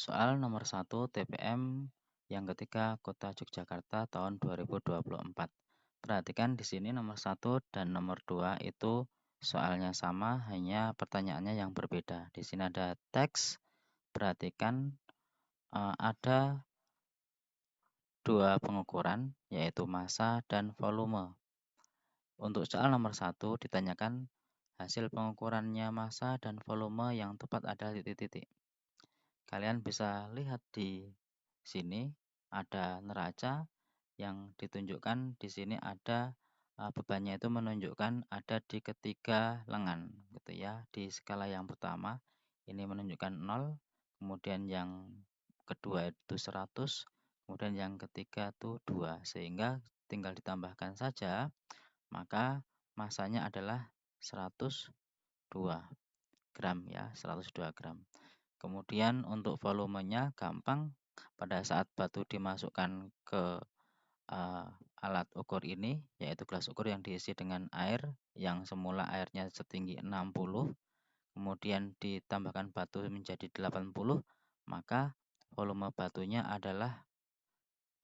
Soal nomor 1 TPM yang ketiga Kota Yogyakarta tahun 2024. Perhatikan di sini nomor 1 dan nomor 2 itu soalnya sama, hanya pertanyaannya yang berbeda. Di sini ada teks. Perhatikan ada dua pengukuran yaitu massa dan volume. Untuk soal nomor 1 ditanyakan hasil pengukurannya massa dan volume yang tepat adalah titik-titik. Kalian bisa lihat di sini ada neraca yang ditunjukkan di sini ada bebannya itu menunjukkan ada di ketiga lengan gitu ya. Di skala yang pertama ini menunjukkan 0, kemudian yang kedua itu 100, kemudian yang ketiga itu 2, sehingga tinggal ditambahkan saja, maka masanya adalah 102 gram ya, 102 gram. Kemudian untuk volumenya gampang, pada saat batu dimasukkan ke alat ukur ini, yaitu gelas ukur yang diisi dengan air yang semula airnya setinggi 60, kemudian ditambahkan batu menjadi 80, maka volume batunya adalah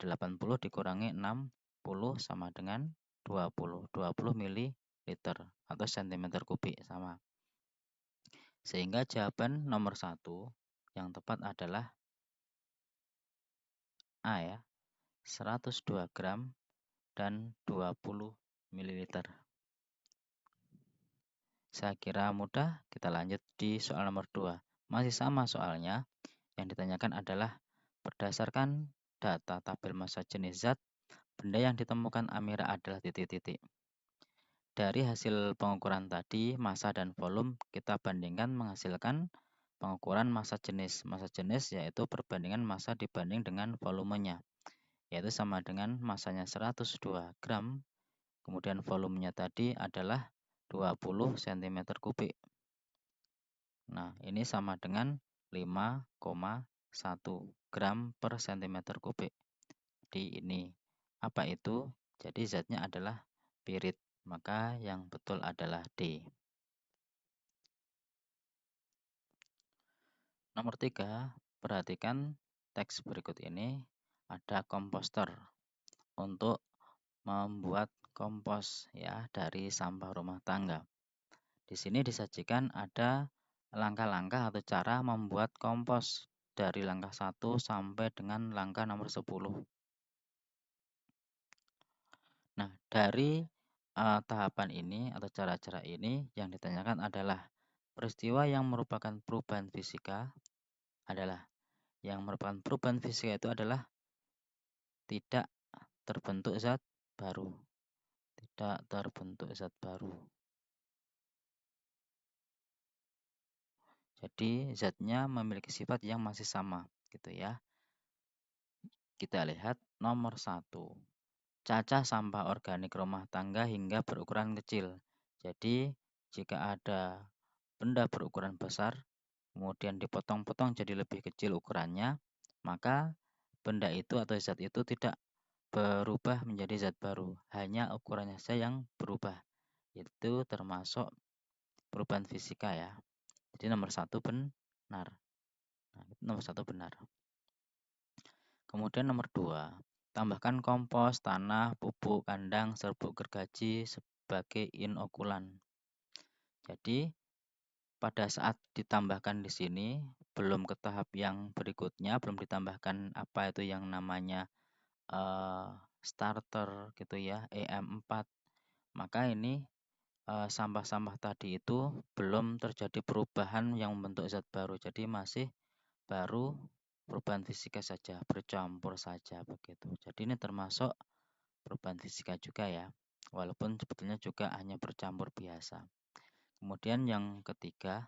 80 dikurangi 60 sama dengan 20 ml atau cm kubik sama. Sehingga jawaban nomor 1 yang tepat adalah A ya, 102 gram dan 20 ml. Saya kira mudah, kita lanjut di soal nomor 2. Masih sama soalnya, yang ditanyakan adalah berdasarkan data tabel massa jenis zat, benda yang ditemukan Amira adalah titik-titik. Dari hasil pengukuran tadi, massa dan volume kita bandingkan menghasilkan pengukuran massa jenis. Massa jenis yaitu perbandingan massa dibanding dengan volumenya, yaitu sama dengan massanya 102 gram, kemudian volumenya tadi adalah 20 cm kubik. Nah, ini sama dengan 5,1 gram per cm kubik. Di ini apa itu? Jadi zatnya adalah pirit, maka yang betul adalah D. Nomor 3, perhatikan teks berikut ini. Ada komposter untuk membuat kompos ya dari sampah rumah tangga. Di sini disajikan ada langkah-langkah atau cara membuat kompos dari langkah 1 sampai dengan langkah nomor 10. Nah, dari tahapan ini atau cara-cara ini yang ditanyakan adalah peristiwa yang merupakan perubahan fisika itu adalah tidak terbentuk zat baru. Tidak terbentuk zat baru. Jadi zatnya memiliki sifat yang masih sama gitu ya. Kita lihat nomor 1. Cacah sampah organik rumah tangga hingga berukuran kecil. Jadi jika ada benda berukuran besar, kemudian dipotong-potong jadi lebih kecil ukurannya, maka benda itu atau zat itu tidak berubah menjadi zat baru, hanya ukurannya saja yang berubah. Itu termasuk perubahan fisika ya. Jadi nomor 1 benar. Nomor 1 benar. Kemudian nomor 2, tambahkan kompos, tanah, pupuk kandang, serbuk gergaji sebagai inokulan. Jadi pada saat ditambahkan di sini belum ke tahap yang berikutnya, belum ditambahkan apa itu yang namanya starter gitu ya, EM4. Maka ini sampah-sampah tadi itu belum terjadi perubahan yang membentuk zat baru. Jadi masih baru perubahan fisika saja, bercampur saja begitu. Jadi ini termasuk perubahan fisika juga ya, walaupun sebetulnya juga hanya bercampur biasa. Kemudian yang ketiga,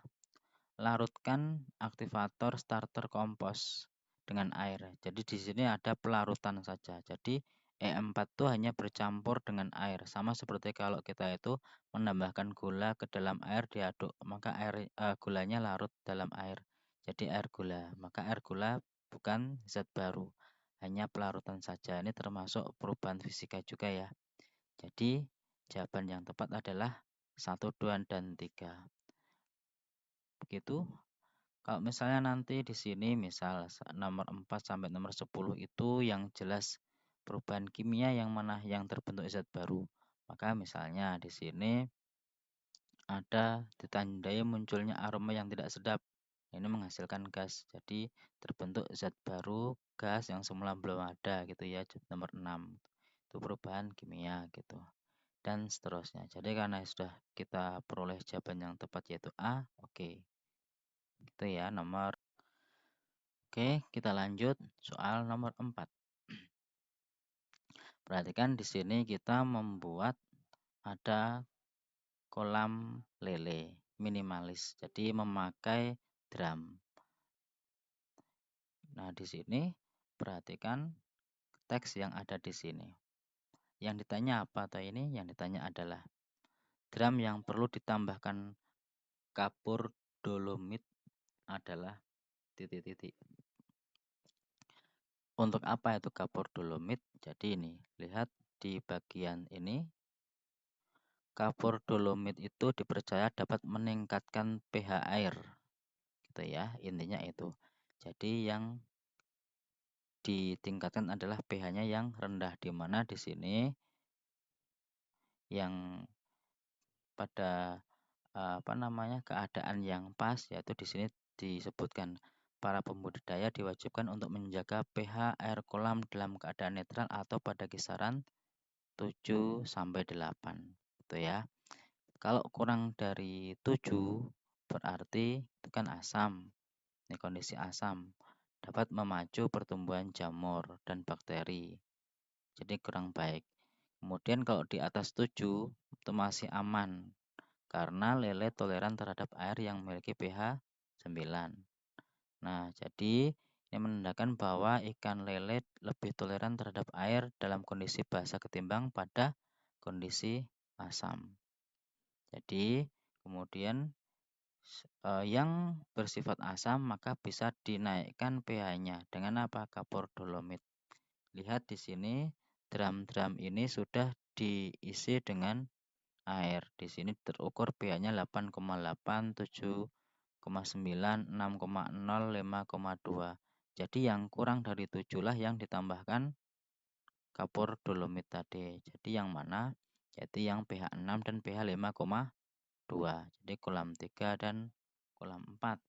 larutkan aktivator starter kompos dengan air. Jadi di sini ada pelarutan saja. Jadi E4 itu hanya bercampur dengan air. Sama seperti kalau kita itu menambahkan gula ke dalam air diaduk, maka gulanya larut dalam air. Jadi air gula. Maka air gula bukan zat baru, hanya pelarutan saja. Ini termasuk perubahan fisika juga ya. Jadi jawaban yang tepat adalah 1, 2, dan 3. Begitu Kalau misalnya nanti di sini misal nomor 4 sampai nomor 10 itu yang jelas perubahan kimia yang mana yang terbentuk zat baru. Maka misalnya di sini ada ditandai munculnya aroma yang tidak sedap. Ini menghasilkan gas. Jadi terbentuk zat baru, gas yang semula belum ada gitu ya. Nomor 6. Itu perubahan kimia gitu. Dan seterusnya. Jadi karena sudah kita peroleh jawaban yang tepat yaitu A, oke. Itu ya nomor. Oke, kita lanjut soal nomor 4. Perhatikan di sini kita membuat ada kolam lele minimalis. Jadi memakai drum. Nah, di sini perhatikan teks yang ada di sini. Yang ditanya apa atau ini? Yang ditanya adalah drum yang perlu ditambahkan kapur dolomit adalah titik-titik. Untuk apa itu kapur dolomit? Jadi ini, lihat di bagian ini. Kapur dolomit itu dipercaya dapat meningkatkan pH air. Gitu ya, intinya itu. Jadi yang ditingkatkan adalah pH-nya yang rendah, di mana di sini yang pada keadaan yang pas, yaitu di sini disebutkan para pembudidaya diwajibkan untuk menjaga pH air kolam dalam keadaan netral atau pada kisaran 7 sampai 8 gitu ya. Kalau kurang dari 7 berarti itu kan asam. Ini kondisi asam dapat memacu pertumbuhan jamur dan bakteri. Jadi kurang baik. Kemudian kalau di atas 7 itu masih aman karena lele toleran terhadap air yang memiliki pH 9. Nah, jadi ini menandakan bahwa ikan lele lebih toleran terhadap air dalam kondisi basah ketimbang pada kondisi asam. Jadi, kemudian yang bersifat asam maka bisa dinaikkan pH-nya dengan apa? Kapur dolomit. Lihat di sini, drum-drum ini sudah diisi dengan air. Di sini terukur pH-nya 8,8, 7,9, 6,0, 5,2. Jadi yang kurang dari 7 lah yang ditambahkan kapur dolomit tadi. Jadi yang mana? Yaitu yang pH 6 dan pH 5,2. Jadi kolam 3 dan kolam 4.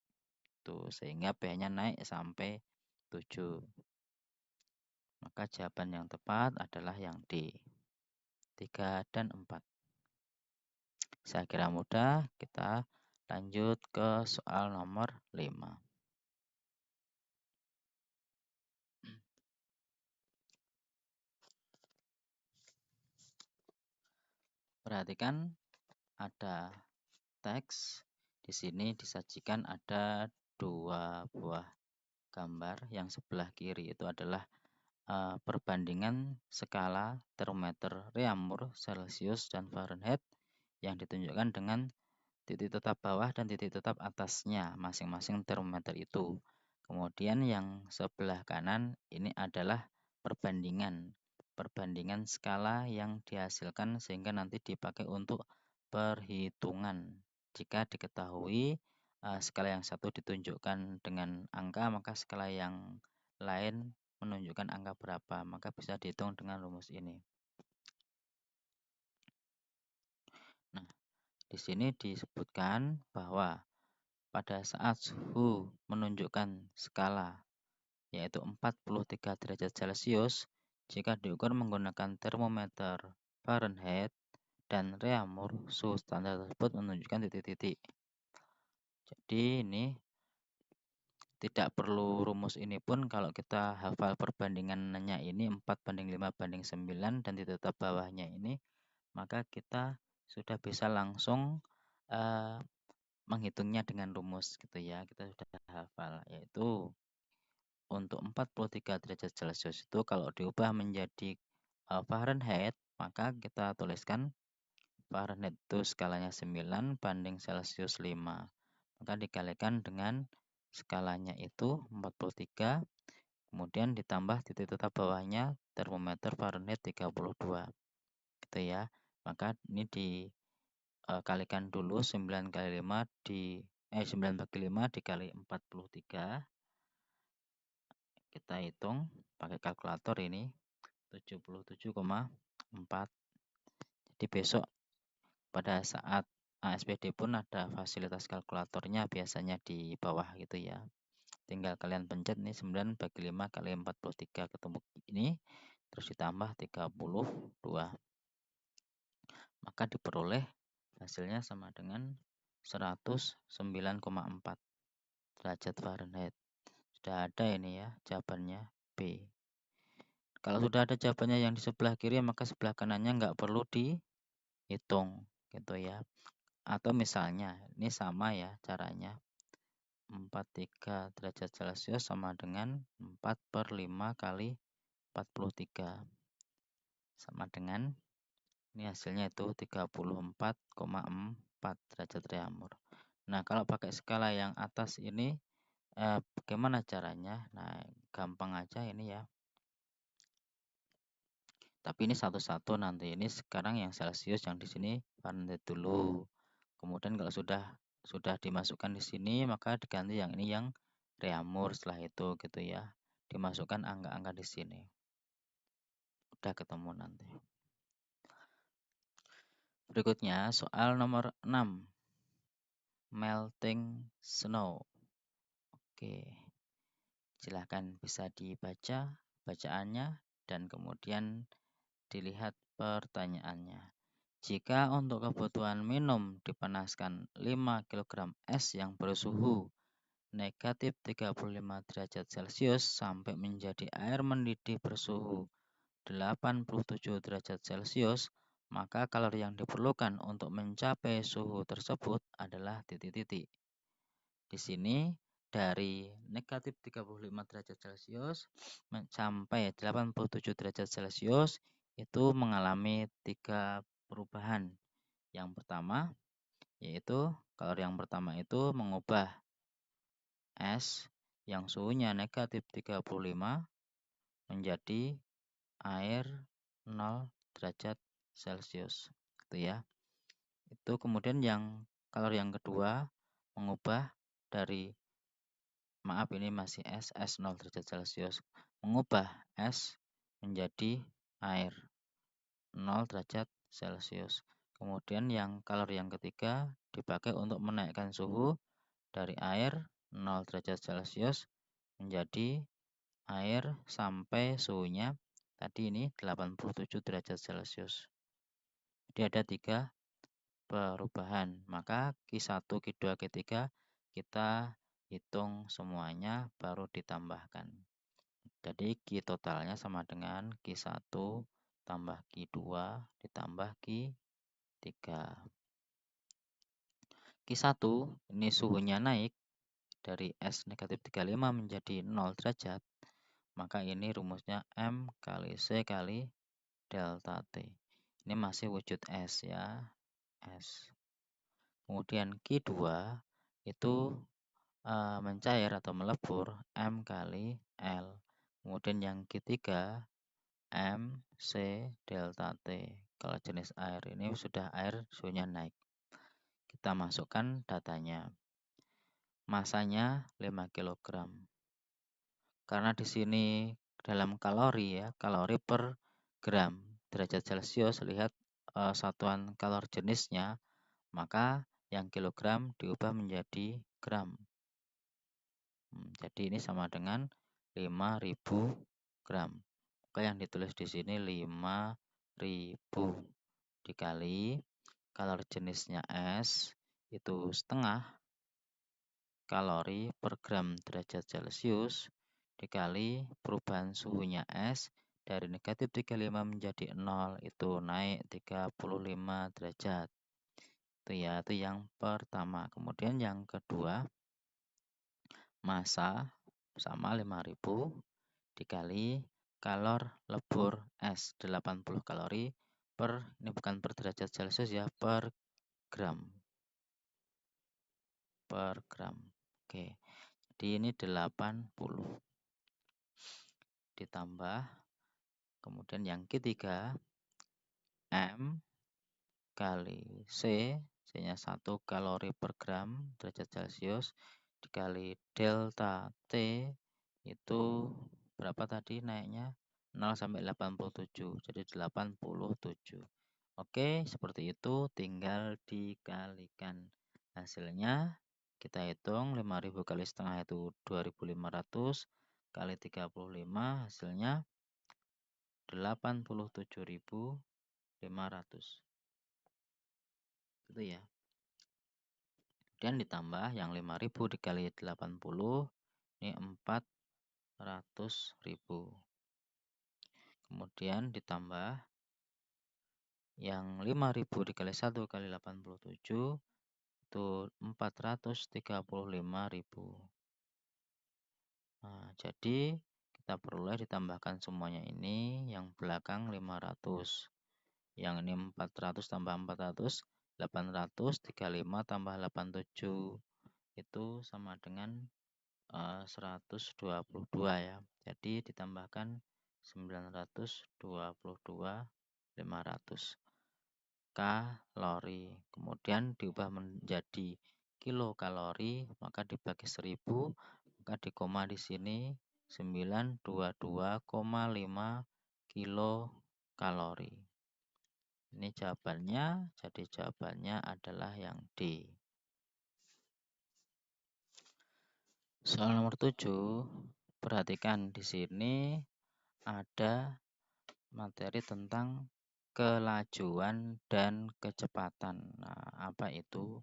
Tuh, sehingga pH-nya naik sampai 7. Maka jawaban yang tepat adalah yang D. 3 dan 4. Saya kira mudah, kita lanjut ke soal nomor 5. Perhatikan ada teks. Di sini disajikan ada 2 buah gambar. Yang sebelah kiri itu adalah perbandingan skala termometer Reaumur, Celcius, dan Fahrenheit yang ditunjukkan dengan titik tetap bawah dan titik tetap atasnya masing-masing termometer itu. Kemudian yang sebelah kanan ini adalah perbandingan skala yang dihasilkan sehingga nanti dipakai untuk perhitungan. Jika diketahui skala yang satu ditunjukkan dengan angka, maka skala yang lain menunjukkan angka berapa, maka bisa dihitung dengan rumus ini. Nah, di sini disebutkan bahwa pada saat suhu menunjukkan skala yaitu 43 derajat Celcius, jika diukur menggunakan termometer Fahrenheit dan Reaumur, suhu standar tersebut menunjukkan titik-titik. Jadi ini tidak perlu rumus ini pun kalau kita hafal perbandingannya ini 4:5:9 dan titik tetap bawahnya ini, maka kita sudah bisa langsung menghitungnya dengan rumus gitu ya. Kita sudah hafal yaitu untuk 43 derajat Celcius itu kalau diubah menjadi Fahrenheit, maka kita tuliskan Fahrenheit itu skalanya 9 banding Celcius 5. Maka dikalikan dengan skalanya itu 43, kemudian ditambah titik tetap bawahnya termometer Fahrenheit 32. Gitu ya. Maka ini dikalikan dulu 9 kali 5 9/5 dikali 43. Kita hitung pakai kalkulator ini 77,4. Jadi besok pada saat ASPD pun ada fasilitas kalkulatornya biasanya di bawah gitu ya. Tinggal kalian pencet nih 9/5 kali 43 ketemu ini terus ditambah 32. Maka diperoleh hasilnya sama dengan 109,4 derajat Fahrenheit. Sudah ada ini ya jawabannya B. Kalau sudah ada jawabannya yang di sebelah kiri, maka sebelah kanannya nggak perlu dihitung gitu ya. Atau misalnya ini sama ya caranya, 43 derajat Celcius sama dengan 4/5 kali 43 sama dengan ini hasilnya itu 34,4 derajat Reaumur. Nah, kalau pakai skala yang atas ini bagaimana caranya? Nah, gampang aja ini ya. Tapi ini satu-satu nanti. Ini sekarang yang Celcius, yang di sini Fahrenheit dulu. Kemudian kalau sudah dimasukkan di sini, maka diganti yang ini yang Reaumur setelah itu gitu ya. Dimasukkan angka-angka di sini. Udah ketemu nanti. Berikutnya soal nomor 6. Melting snow. Oke. Silahkan bisa dibaca bacaannya dan kemudian dilihat pertanyaannya. Jika untuk kebutuhan minum dipanaskan 5 kg es yang bersuhu negatif 35 derajat Celcius sampai menjadi air mendidih bersuhu 87 derajat Celcius, maka kalori yang diperlukan untuk mencapai suhu tersebut adalah titik-titik. Di sini dari negatif 35 derajat Celcius sampai 87 derajat Celcius itu mengalami 3 perubahan. Yang pertama yaitu kalori yang pertama itu mengubah es yang suhunya negatif 35 menjadi air 0 derajat Celcius. Gitu ya. Itu kemudian yang kalori yang kedua mengubah dari ini masih es 0 derajat Celcius, mengubah es menjadi air 0 derajat Celcius. Kemudian yang kalori yang ketiga dipakai untuk menaikkan suhu dari air 0 derajat Celcius menjadi air sampai suhunya tadi ini 87 derajat Celcius. Jadi ada 3 perubahan. Maka Q1, Q2, Q3 kita hitung semuanya baru ditambahkan. Jadi Q totalnya sama dengan Q1 tambah Q2 ditambah Q3. Q1 ini suhunya naik dari es negatif 35 menjadi 0 derajat. Maka ini rumusnya M kali C kali delta T. Ini masih wujud es ya, es. Kemudian Q2 itu mencair atau melebur M kali L. Kemudian yang ketiga M C delta T. Kalau jenis air ini sudah air suhunya naik. Kita masukkan datanya. Masanya 5 kg. Karena di sini dalam kalori ya, kalori per gram derajat Celcius, lihat satuan kalori jenisnya, maka yang kilogram diubah menjadi gram. Jadi ini sama dengan 5.000 gram. Maka yang ditulis di sini 5.000 dikali kalori jenisnya es itu setengah kalori per gram derajat Celcius dikali perubahan suhunya es dari negatif 35 menjadi 0 itu naik 35 derajat. Itu ya, itu yang pertama. Kemudian yang kedua, massa sama 5.000 dikali kalor lebur es 80 kalori per, ini bukan per derajat Celcius ya, per gram. Oke. Jadi ini 80 ditambah kemudian yang ketiga M kali C C-nya 1 kalori per gram derajat Celcius dikali delta T itu berapa tadi naiknya? 0 sampai 87, jadi 87. Oke, seperti itu tinggal dikalikan. Hasilnya kita hitung 5.000 kali setengah itu 2.500 kali 35 hasilnya 87.500. Itu ya. Kemudian ditambah yang 5.000 dikali 80 ini 400.000. Kemudian ditambah yang 5.000 dikali 1 kali 87 itu 435.000. Nah, jadi kita peroleh ditambahkan semuanya ini yang belakang 500. Yang ini 400 tambah 400 800 35 tambah 87 itu sama dengan 122 ya. Jadi ditambahkan 922.500 kalori. Kemudian diubah menjadi kilokalori, maka dibagi 1000, maka di koma di sini 922,5 kilokalori. Ini jawabannya, jadi jawabannya adalah yang D. Soal nomor 7, perhatikan di sini ada materi tentang kelajuan dan kecepatan. Nah, apa itu?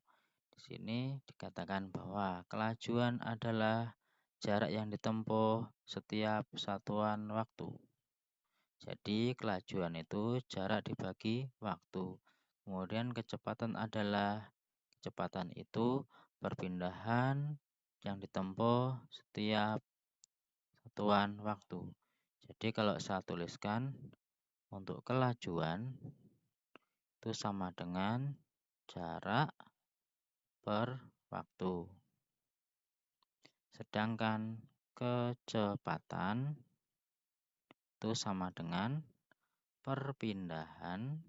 Di sini dikatakan bahwa kelajuan adalah jarak yang ditempuh setiap satuan waktu. Jadi kelajuan itu jarak dibagi waktu. Kemudian kecepatan adalah kecepatan itu perpindahan yang ditempuh setiap satuan waktu. Jadi kalau saya tuliskan untuk kelajuan itu sama dengan jarak per waktu. Sedangkan kecepatan itu sama dengan perpindahan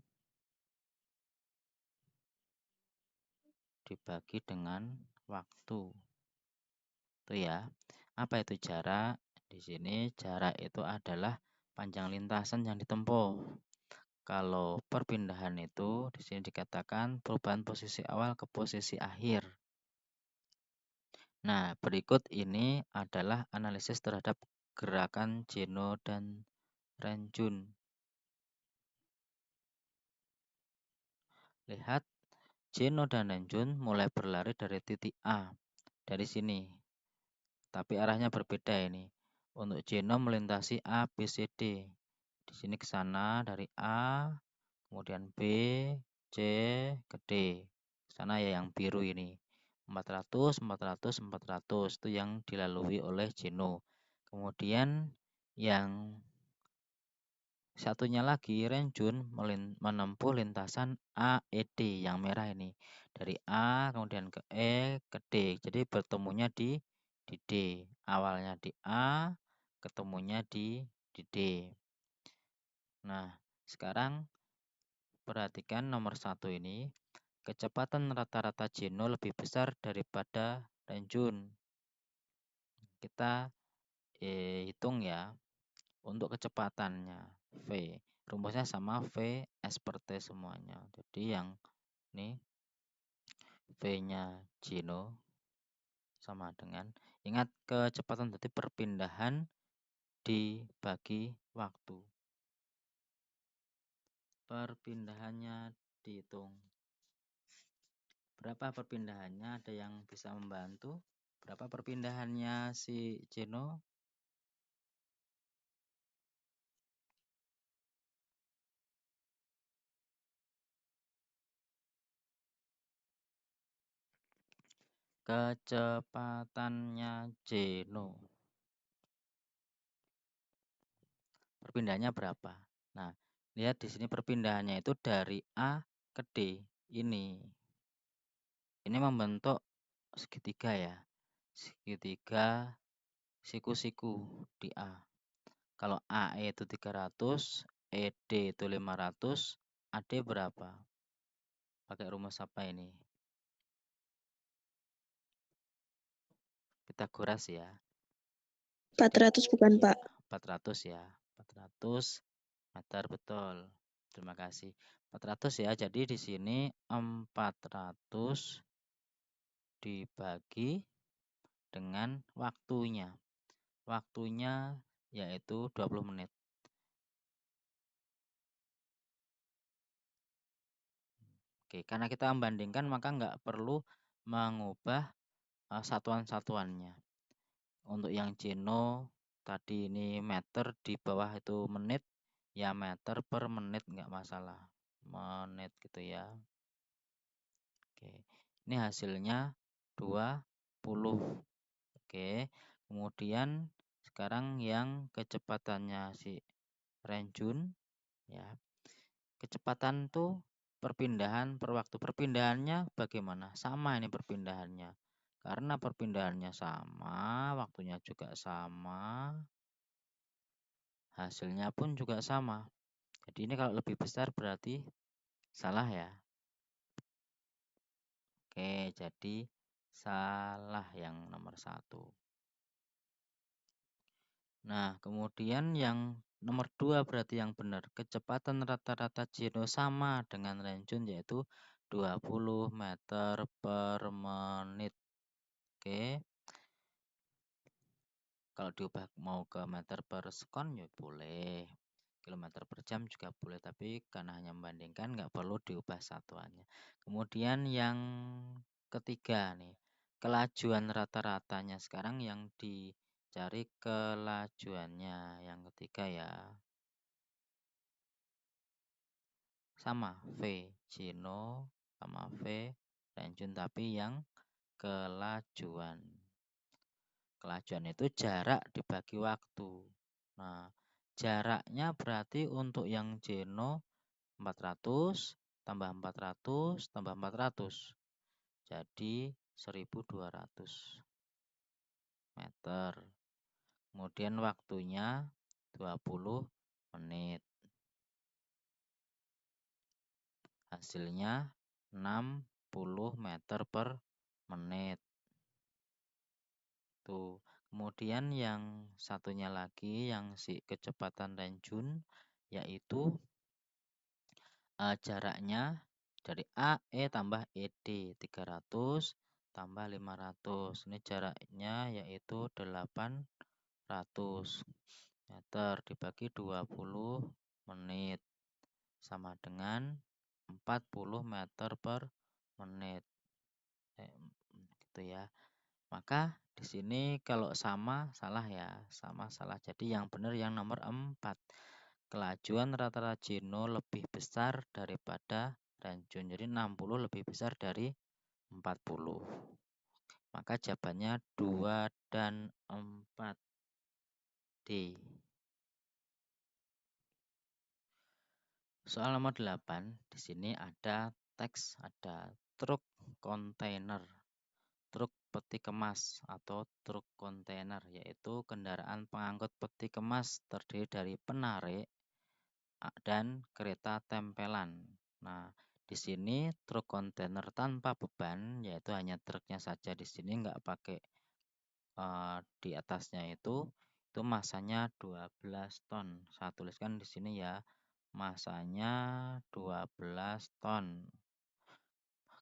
dibagi dengan waktu. Itu ya. Apa itu jarak? Di sini jarak itu adalah panjang lintasan yang ditempuh. Kalau perpindahan itu di sini dikatakan perubahan posisi awal ke posisi akhir. Nah, berikut ini adalah analisis terhadap gerakan Jeno dan Renjun. Lihat, Jeno dan Renjun mulai berlari dari titik A, dari sini. Tapi arahnya berbeda ini. Untuk Jeno melintasi A, B, C, D. Di sini ke sana dari A, kemudian B, C, ke D. Sana ya yang biru ini. 400, 400, 400 itu yang dilalui oleh Jeno. Kemudian yang satunya lagi Renjun menempuh lintasan AED yang merah ini. Dari A kemudian ke E ke D. Jadi bertemunya di D. Awalnya di A, ketemunya di D. Nah, sekarang perhatikan nomor 1 ini. Kecepatan rata-rata Jeno lebih besar daripada Renjun. Kita hitung ya untuk kecepatannya V. Rumusnya sama V S per T semuanya. Jadi yang ini V-nya Jeno sama dengan, ingat kecepatan berarti perpindahan dibagi waktu. Perpindahannya dihitung. Berapa perpindahannya? Ada yang bisa membantu? Berapa perpindahannya si Jeno? Kecepatannya Jeno. Perpindahannya berapa? Nah, lihat di sini perpindahannya itu dari A ke D. Ini membentuk segitiga ya. Segitiga siku-siku di A. Kalau AE itu 300, ED itu 500, AD berapa? Pakai rumus apa ini? Pitagoras ya. 400 bukan, Pak. 400 ya. 400 meter betul. Terima kasih. 400 ya. Jadi di sini 400 dibagi dengan waktunya. Waktunya yaitu 20 menit. Oke, karena kita membandingkan maka nggak perlu mengubah satuan-satuannya. Untuk yang Jeno tadi ini meter, di bawah itu menit, ya meter per menit nggak masalah. Menit gitu ya. Oke, ini hasilnya 20. Oke, kemudian sekarang yang kecepatannya si Renjun ya. Kecepatan tuh perpindahan per waktu. Perpindahannya bagaimana? Sama ini perpindahannya. Karena perpindahannya sama, waktunya juga sama, hasilnya pun juga sama. Jadi ini kalau lebih besar berarti salah ya. Oke, jadi salah yang nomor 1. Nah, kemudian yang nomor 2 berarti yang benar. Kecepatan rata-rata Jeno sama dengan Renjun yaitu 20 meter per menit. Oke. Kalau diubah mau ke meter per sekon ya boleh. Kilometer per jam juga boleh, tapi karena hanya membandingkan nggak perlu diubah satuannya. Kemudian yang ketiga nih, kelajuan rata-ratanya. Sekarang yang dicari kelajuannya. Yang ketiga ya. Sama V Gino sama V Renjun, tapi yang kelajuan itu jarak dibagi waktu. Nah, jaraknya berarti untuk yang Geno 400 tambah 400 tambah 400 jadi 1200 meter. Kemudian waktunya 20 menit. Hasilnya 60 meter per menit. Tuh. Kemudian yang satunya lagi yang si kecepatan Renjun yaitu jaraknya dari AE tambah ED 300 tambah 500. Ini jaraknya yaitu 800 meter dibagi 20 menit sama dengan 40 meter per menit. Gitu ya. Maka di sini kalau sama salah ya, sama salah. Jadi yang benar yang nomor 4. Kelajuan rata-rata Geno lebih besar daripada Renjun. Jadi 60 lebih besar dari 40. Maka jawabannya 2 dan 4. D. Soal nomor 8, di sini ada teks, ada truk kontainer. Truk peti kemas atau truk kontainer, yaitu kendaraan pengangkut peti kemas terdiri dari penarik dan kereta tempelan. Nah, di sini truk kontainer tanpa beban, yaitu hanya truknya saja. Di sini nggak pakai di atasnya itu masanya 12 ton. Saya tuliskan di sini ya, masanya 12 ton.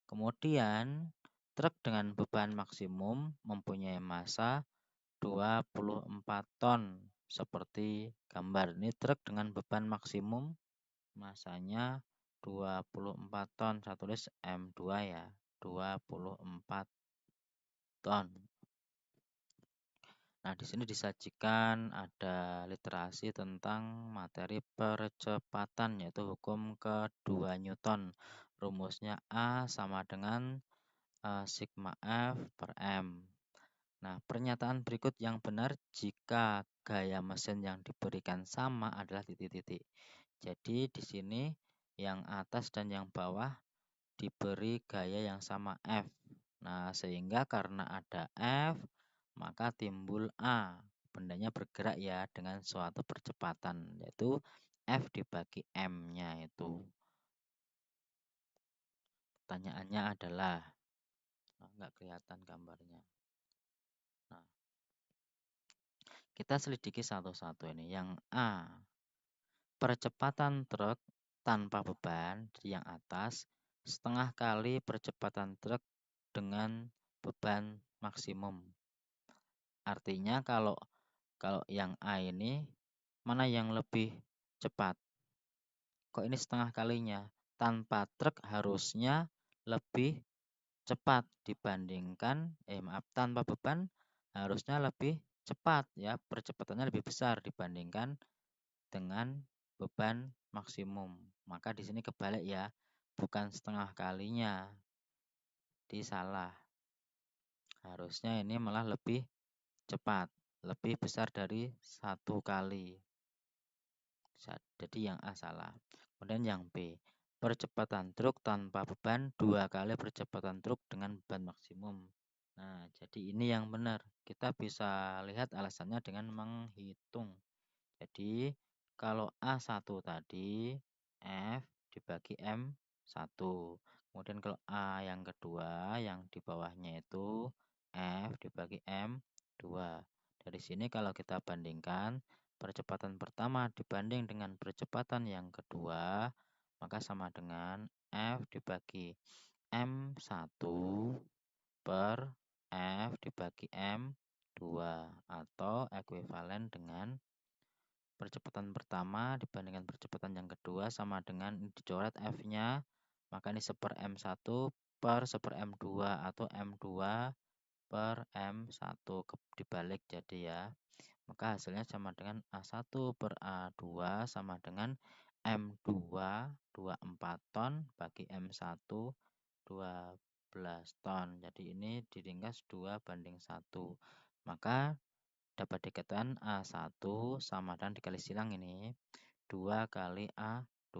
Kemudian truk dengan beban maksimum mempunyai massa 24 ton. Seperti gambar ini truk dengan beban maksimum massanya 24 ton. Saya tulis M2 ya, 24 ton. Nah, di sini disajikan ada literasi tentang materi percepatan yaitu hukum kedua Newton. Rumusnya A sama dengan sigma F per M. Nah, pernyataan berikut yang benar jika gaya mesin yang diberikan sama adalah titik-titik. Jadi di sini yang atas dan yang bawah diberi gaya yang sama F. Nah, sehingga karena ada F, maka timbul A. Bendanya bergerak ya dengan suatu percepatan, yaitu F dibagi M-nya itu. Pertanyaannya adalah, nggak kelihatan gambarnya. Nah, Kita selidiki satu-satu ini. Yang A, percepatan truk tanpa beban di yang atas setengah kali percepatan truk dengan beban maksimum. Artinya kalau yang A ini mana yang lebih cepat? Kok ini setengah kalinya? Tanpa truk harusnya lebih cepat dibandingkan tanpa beban harusnya lebih cepat ya, percepatannya lebih besar dibandingkan dengan beban maksimum. Maka di sini kebalik ya, bukan setengah kalinya. Salah. Harusnya ini malah lebih cepat, lebih besar dari 1 kali. Jadi yang A salah. Kemudian yang B, percepatan truk tanpa beban 2 kali percepatan truk dengan beban maksimum. Nah, jadi ini yang benar. Kita bisa lihat alasannya dengan menghitung. Jadi, kalau A1 tadi, F dibagi M1. Kemudian kalau A yang kedua, yang di bawahnya itu F dibagi M2. Dari sini kalau kita bandingkan, percepatan pertama dibanding dengan percepatan yang kedua, maka sama dengan F dibagi M1 per F dibagi M2 atau ekuivalen dengan percepatan pertama dibandingkan percepatan yang kedua sama dengan dicoret F-nya, maka ini 1 M1 per 1 M2 atau M2 per M1 dibalik jadi ya. Maka hasilnya sama dengan A1 per A2 sama dengan M2 24 ton bagi M1 12 ton. Jadi ini diringkas 2:1. Maka dapat dikatakan A1 sama dan dikali silang ini 2 kali A2.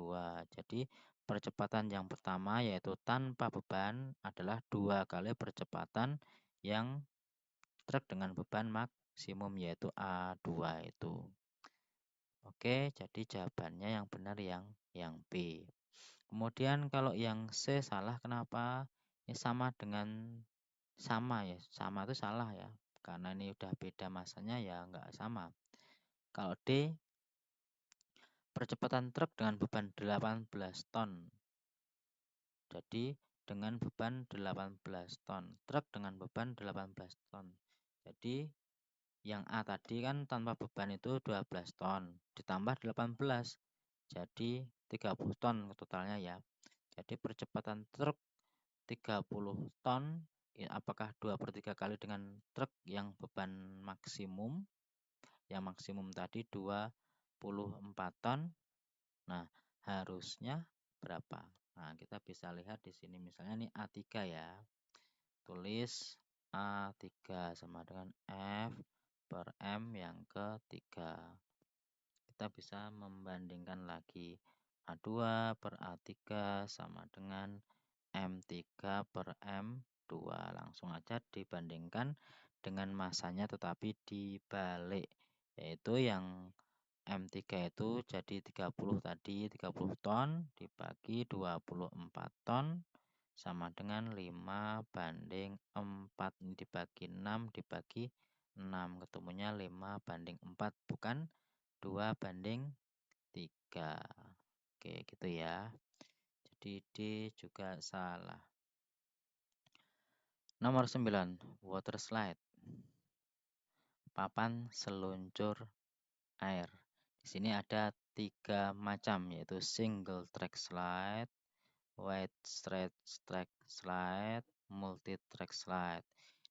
Jadi percepatan yang pertama yaitu tanpa beban adalah 2 kali percepatan yang truk dengan beban maksimum yaitu A2 itu. Oke, jadi jawabannya yang benar yang B. Kemudian kalau yang C salah kenapa? Ini sama dengan sama ya. Sama itu salah ya. Karena ini udah beda masanya ya enggak sama. Kalau D, percepatan truk dengan beban 18 ton. Jadi dengan beban 18 ton. Truk dengan beban 18 ton. Jadi yang A tadi kan tanpa beban itu 12 ton. Ditambah 18. Jadi 30 ton totalnya ya. Jadi percepatan truk 30 ton. Apakah 2/3 kali dengan truk yang beban maksimum? Yang maksimum tadi 24 ton. Nah, harusnya berapa? Nah, kita bisa lihat di sini misalnya ini A3 ya. Tulis A3 sama dengan F per M yang ketiga. Kita bisa membandingkan lagi A2 per A3 sama dengan M3 per M2. Langsung aja dibandingkan dengan masanya tetapi dibalik. Yaitu yang M3 itu jadi 30 tadi, 30 ton dibagi 24 ton sama dengan 5/4. Ini dibagi 6 dibagi 6. Ketemunya 5/4, bukan 2/3. Oke, gitu ya. Jadi D juga salah. Nomor 9, water slide. Papan seluncur air. Di sini ada 3 macam yaitu single track slide, wide straight track slide, multi track slide.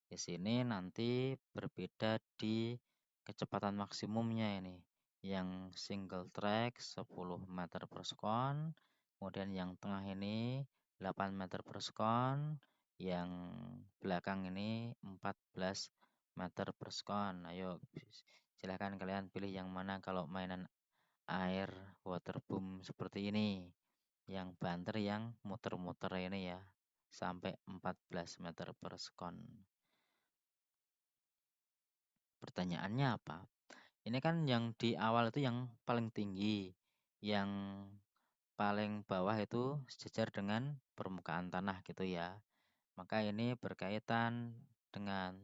Di sini nanti berbeda di kecepatan maksimumnya ini. Yang single track 10 meter per sekon, kemudian yang tengah ini 8 meter per sekon, yang belakang ini 14 meter per sekon. Ayo silahkan kalian pilih yang mana kalau mainan air waterboom seperti ini. Yang banter yang muter-muter ini ya, sampai 14 meter per sekon. Pertanyaannya apa? Ini kan yang di awal itu yang paling tinggi, yang paling bawah itu sejajar dengan permukaan tanah gitu ya. Maka ini berkaitan dengan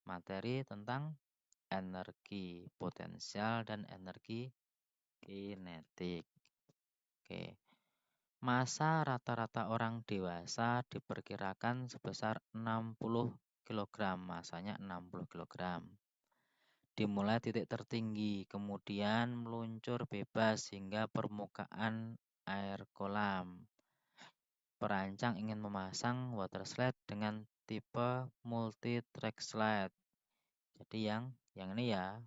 materi tentang energi potensial dan energi kinetik. Oke. Massa rata-rata orang dewasa diperkirakan sebesar 60 kg, masanya 60 kg. Dimulai titik tertinggi, kemudian meluncur bebas hingga permukaan air kolam. Perancang ingin memasang water slide dengan tipe multi track slide. Jadi yang ini ya,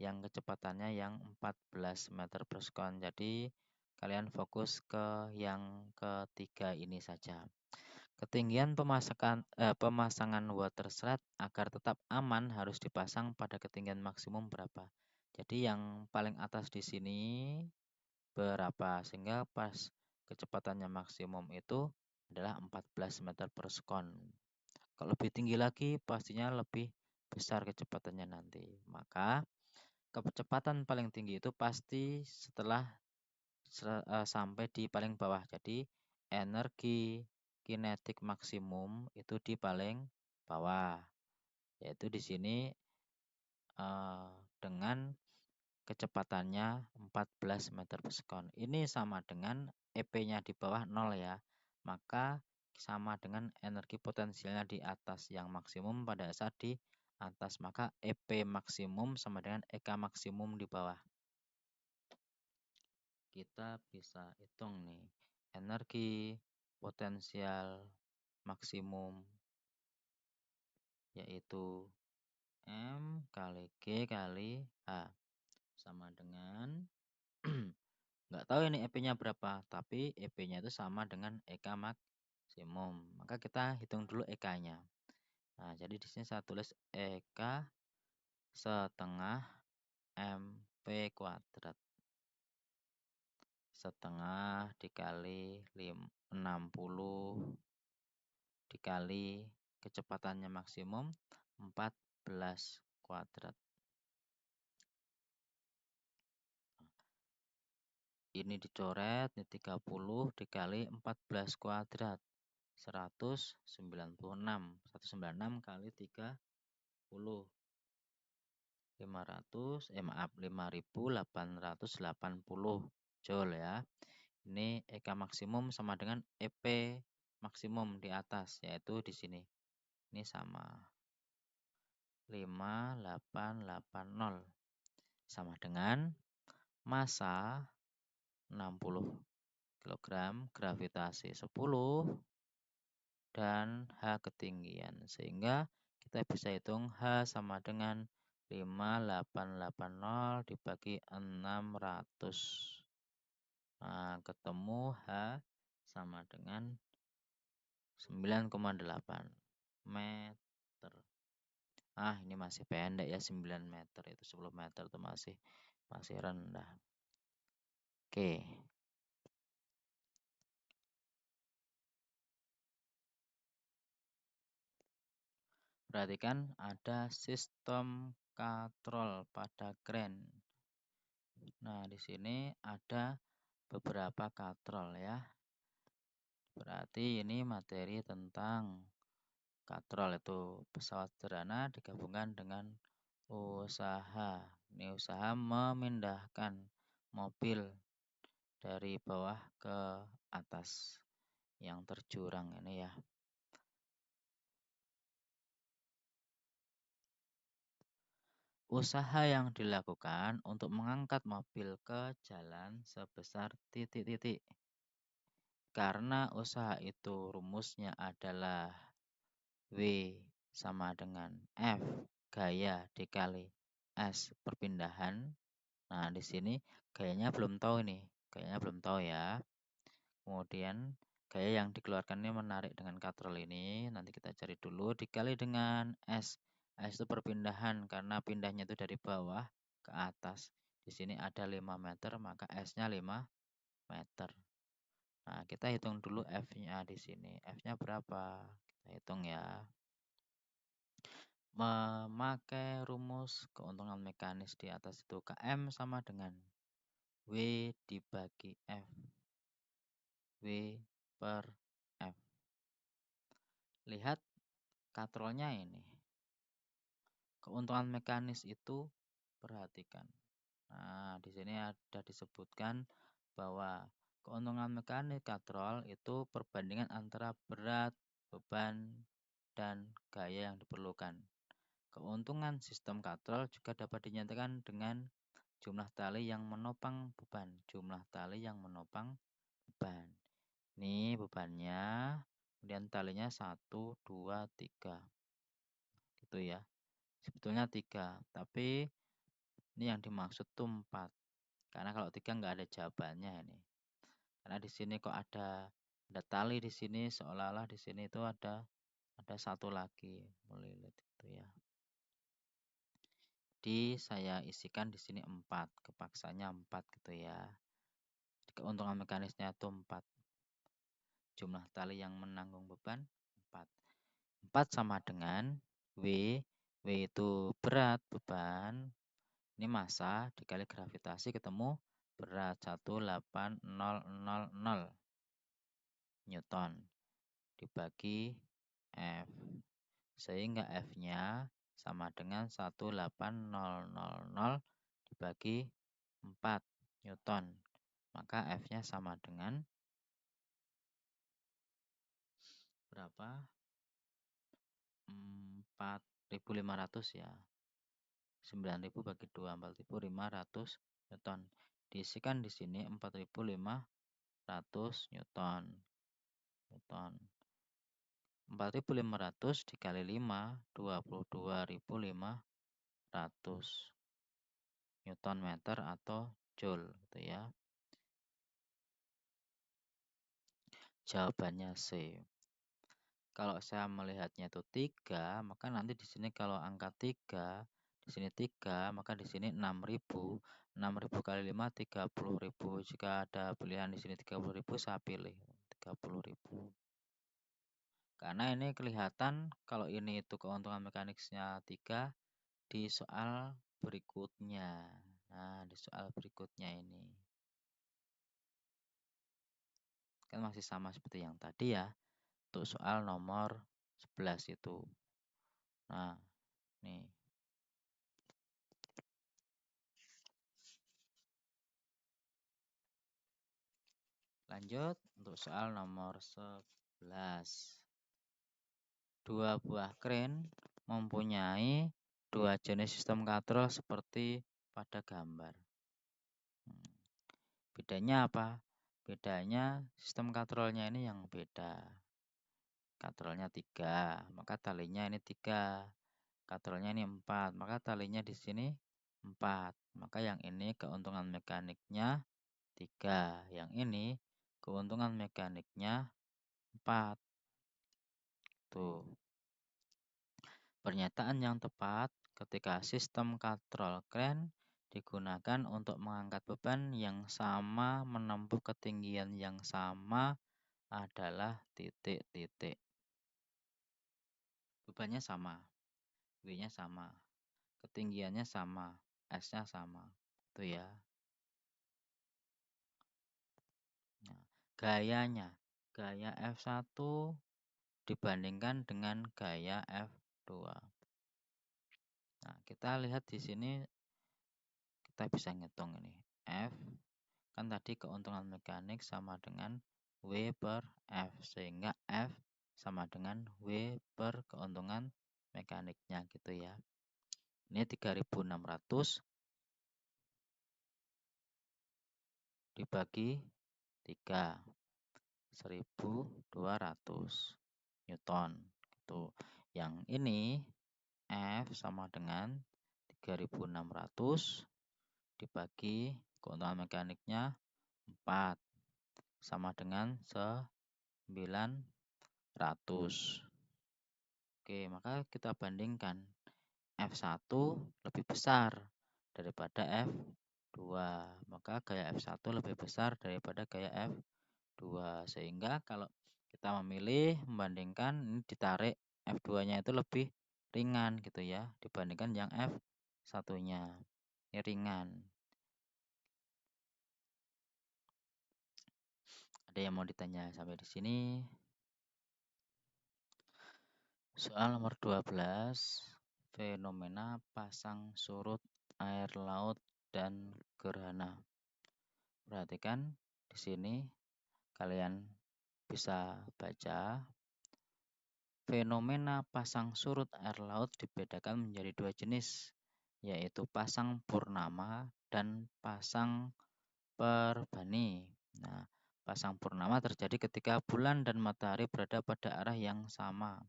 yang kecepatannya yang 14 meter per second. Jadi kalian fokus ke yang ketiga ini saja. Ketinggian pemasangan water slide agar tetap aman harus dipasang pada ketinggian maksimum berapa? Jadi yang paling atas di sini berapa? Sehingga pas kecepatannya maksimum itu adalah 14 meter per second. Kalau lebih tinggi lagi pastinya lebih besar kecepatannya nanti. Maka kecepatan paling tinggi itu pasti setelah sampai di paling bawah. Jadi energi kinetik maksimum itu di paling bawah, yaitu di sini dengan kecepatannya 14 meter per second. Ini sama dengan EP-nya di bawah 0 ya. Maka sama dengan energi potensialnya di atas yang maksimum pada saat di atas. Maka EP maksimum sama dengan EK maksimum di bawah. Kita bisa hitung nih. Energi potensial maksimum yaitu M kali G kali H sama dengan nggak tahu ini EP-nya berapa, tapi EP-nya itu sama dengan EK maksimum. Maka kita hitung dulu EK-nya. Nah, jadi di sini saya tulis EK setengah MP kuadrat. Setengah dikali 60 dikali kecepatannya maksimum 14 kuadrat. Ini dicoret, ini 30 dikali 14 kuadrat. 196. 196 kali 30. 5.880 joule ya. Ini EK maksimum sama dengan EP maksimum di atas, yaitu di sini. Ini sama 5880 sama dengan massa 60 kg, gravitasi 10 dan H ketinggian. Sehingga kita bisa hitung H sama dengan 5880 dibagi 600. Nah, ketemu H sama dengan 9,8 meter. Ini masih pendek ya, 9 meter itu 10 meter itu masih rendah. Oke. Perhatikan ada sistem katrol pada kren. Nah, di sini ada beberapa katrol ya. Berarti ini materi tentang katrol, itu pesawat sederhana digabungkan dengan usaha. Ini usaha memindahkan mobil dari bawah ke atas yang terjurang ini ya. Usaha yang dilakukan untuk mengangkat mobil ke jalan sebesar titik-titik. Karena usaha itu rumusnya adalah W sama dengan F gaya dikali S perpindahan. Nah, di sini gayanya belum tahu nih. Gayanya belum tahu ya. Kemudian gaya yang dikeluarkan ini menarik dengan katrol ini. Nanti kita cari dulu dikali dengan S. S itu perpindahan karena pindahnya itu dari bawah ke atas. Di sini ada 5 meter, maka S-nya 5 meter. Nah, kita hitung dulu F-nya di sini. F-nya berapa? Kita hitung ya. Memakai rumus keuntungan mekanis di atas itu, KM sama dengan W dibagi F. W per F. Lihat katrolnya ini. keuntungan mekanis itu perhatikan. Nah, di sini ada disebutkan bahwa keuntungan mekanik katrol itu perbandingan antara berat, beban, dan gaya yang diperlukan. Keuntungan sistem katrol juga dapat dinyatakan dengan jumlah tali yang menopang beban. Jumlah tali yang menopang beban. Ini bebannya, kemudian talinya 1, 2, 3. Gitu ya. Sebetulnya 3, tapi ini yang dimaksud tuh 4. Karena kalau 3 nggak ada jawabannya ini. Karena di sini kok ada tali di sini, seolah-olah di sini itu ada satu lagi melilit itu ya. Jadi saya isikan di sini 4, kepaksanya 4 gitu ya. Keuntungan mekanisnya itu 4. Jumlah tali yang menanggung beban 4. 4 sama dengan W. W itu berat beban. Ini massa dikali gravitasi ketemu berat 18000 Newton dibagi F. Sehingga F-nya sama dengan 18000 dibagi 4 Newton. Maka F-nya sama dengan berapa? 4500 ya. 9000 bagi 2, 4500 Newton. Diisikan di sini 4500 Newton. 4500 dikali 5, 22.500 Newton meter atau Joule gitu ya. Jawabannya C. Kalau saya melihatnya itu 3, maka nanti di sini kalau angka 3, di sini 3, maka di sini 6000. 6000 kali 5 30.000. Jika ada pilihan di sini 30.000, saya pilih 30.000. Karena ini kelihatan kalau ini itu keuntungan mekaniknya 3 di soal berikutnya. Nah, di soal berikutnya ini kan masih sama seperti yang tadi ya. Untuk soal nomor 11 itu. Nah, nih. Lanjut untuk soal nomor 11. Dua buah kren mempunyai dua jenis sistem katrol seperti pada gambar. Bedanya apa? Bedanya sistem katrolnya ini yang beda. Katrolnya 3, maka talinya ini 3. Katrolnya ini 4, maka talinya di sini 4. Maka yang ini keuntungan mekaniknya 3. Yang ini keuntungan mekaniknya 4. Tuh. Pernyataan yang tepat ketika sistem katrol kren digunakan untuk mengangkat beban yang sama menempuh ketinggian yang sama adalah titik-titik. Bebannya sama, W-nya sama, ketinggiannya sama, S-nya sama. Itu ya. Nah, gayanya, gaya F1 dibandingkan dengan gaya F2. Nah, kita lihat di sini kita bisa ngitung ini. F kan tadi keuntungan mekanik sama dengan W per F, sehingga F sama dengan W per keuntungan mekaniknya gitu ya. Ini 3600 dibagi 3, 1200 Newton gitu. Yang ini F sama dengan 3600 dibagi keuntungan mekaniknya 4 sama dengan 900. Oke, maka kita bandingkan F1 lebih besar daripada F2. Maka gaya F1 lebih besar daripada gaya F2. Sehingga kalau kita memilih membandingkan, ini ditarik F2-nya itu lebih ringan gitu ya dibandingkan yang F1-nya. Ini ringan. Ada yang mau ditanya sampai di sini? Soal nomor 12. fenomena pasang surut air laut dan gerhana. Perhatikan di sini kalian bisa baca fenomena pasang surut air laut dibedakan menjadi dua jenis, yaitu pasang purnama dan pasang perbani. Nah, pasang purnama terjadi ketika bulan dan matahari berada pada arah yang sama.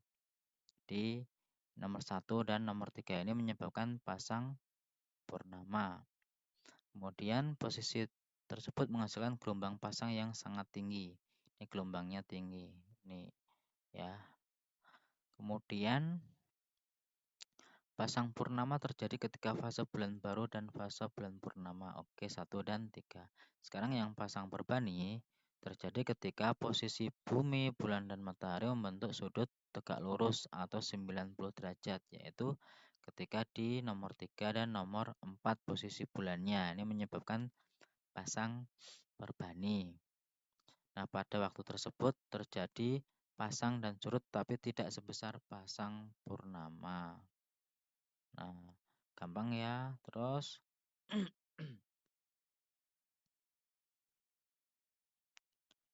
Di nomor 1 dan nomor 3 ini menyebabkan pasang purnama. Kemudian posisi tersebut menghasilkan gelombang pasang yang sangat tinggi. Ini gelombangnya tinggi. Ini ya. Kemudian pasang purnama terjadi ketika fase bulan baru dan fase bulan purnama. Oke, 1 dan 3. Sekarang yang pasang perbani terjadi ketika posisi bumi, bulan, dan matahari membentuk sudut tegak lurus atau 90 derajat, yaitu ketika di nomor 3 dan nomor 4 posisi bulannya. Ini menyebabkan pasang perbani. Nah, pada waktu tersebut terjadi pasang dan surut tapi tidak sebesar pasang purnama. Nah, gampang ya. Terus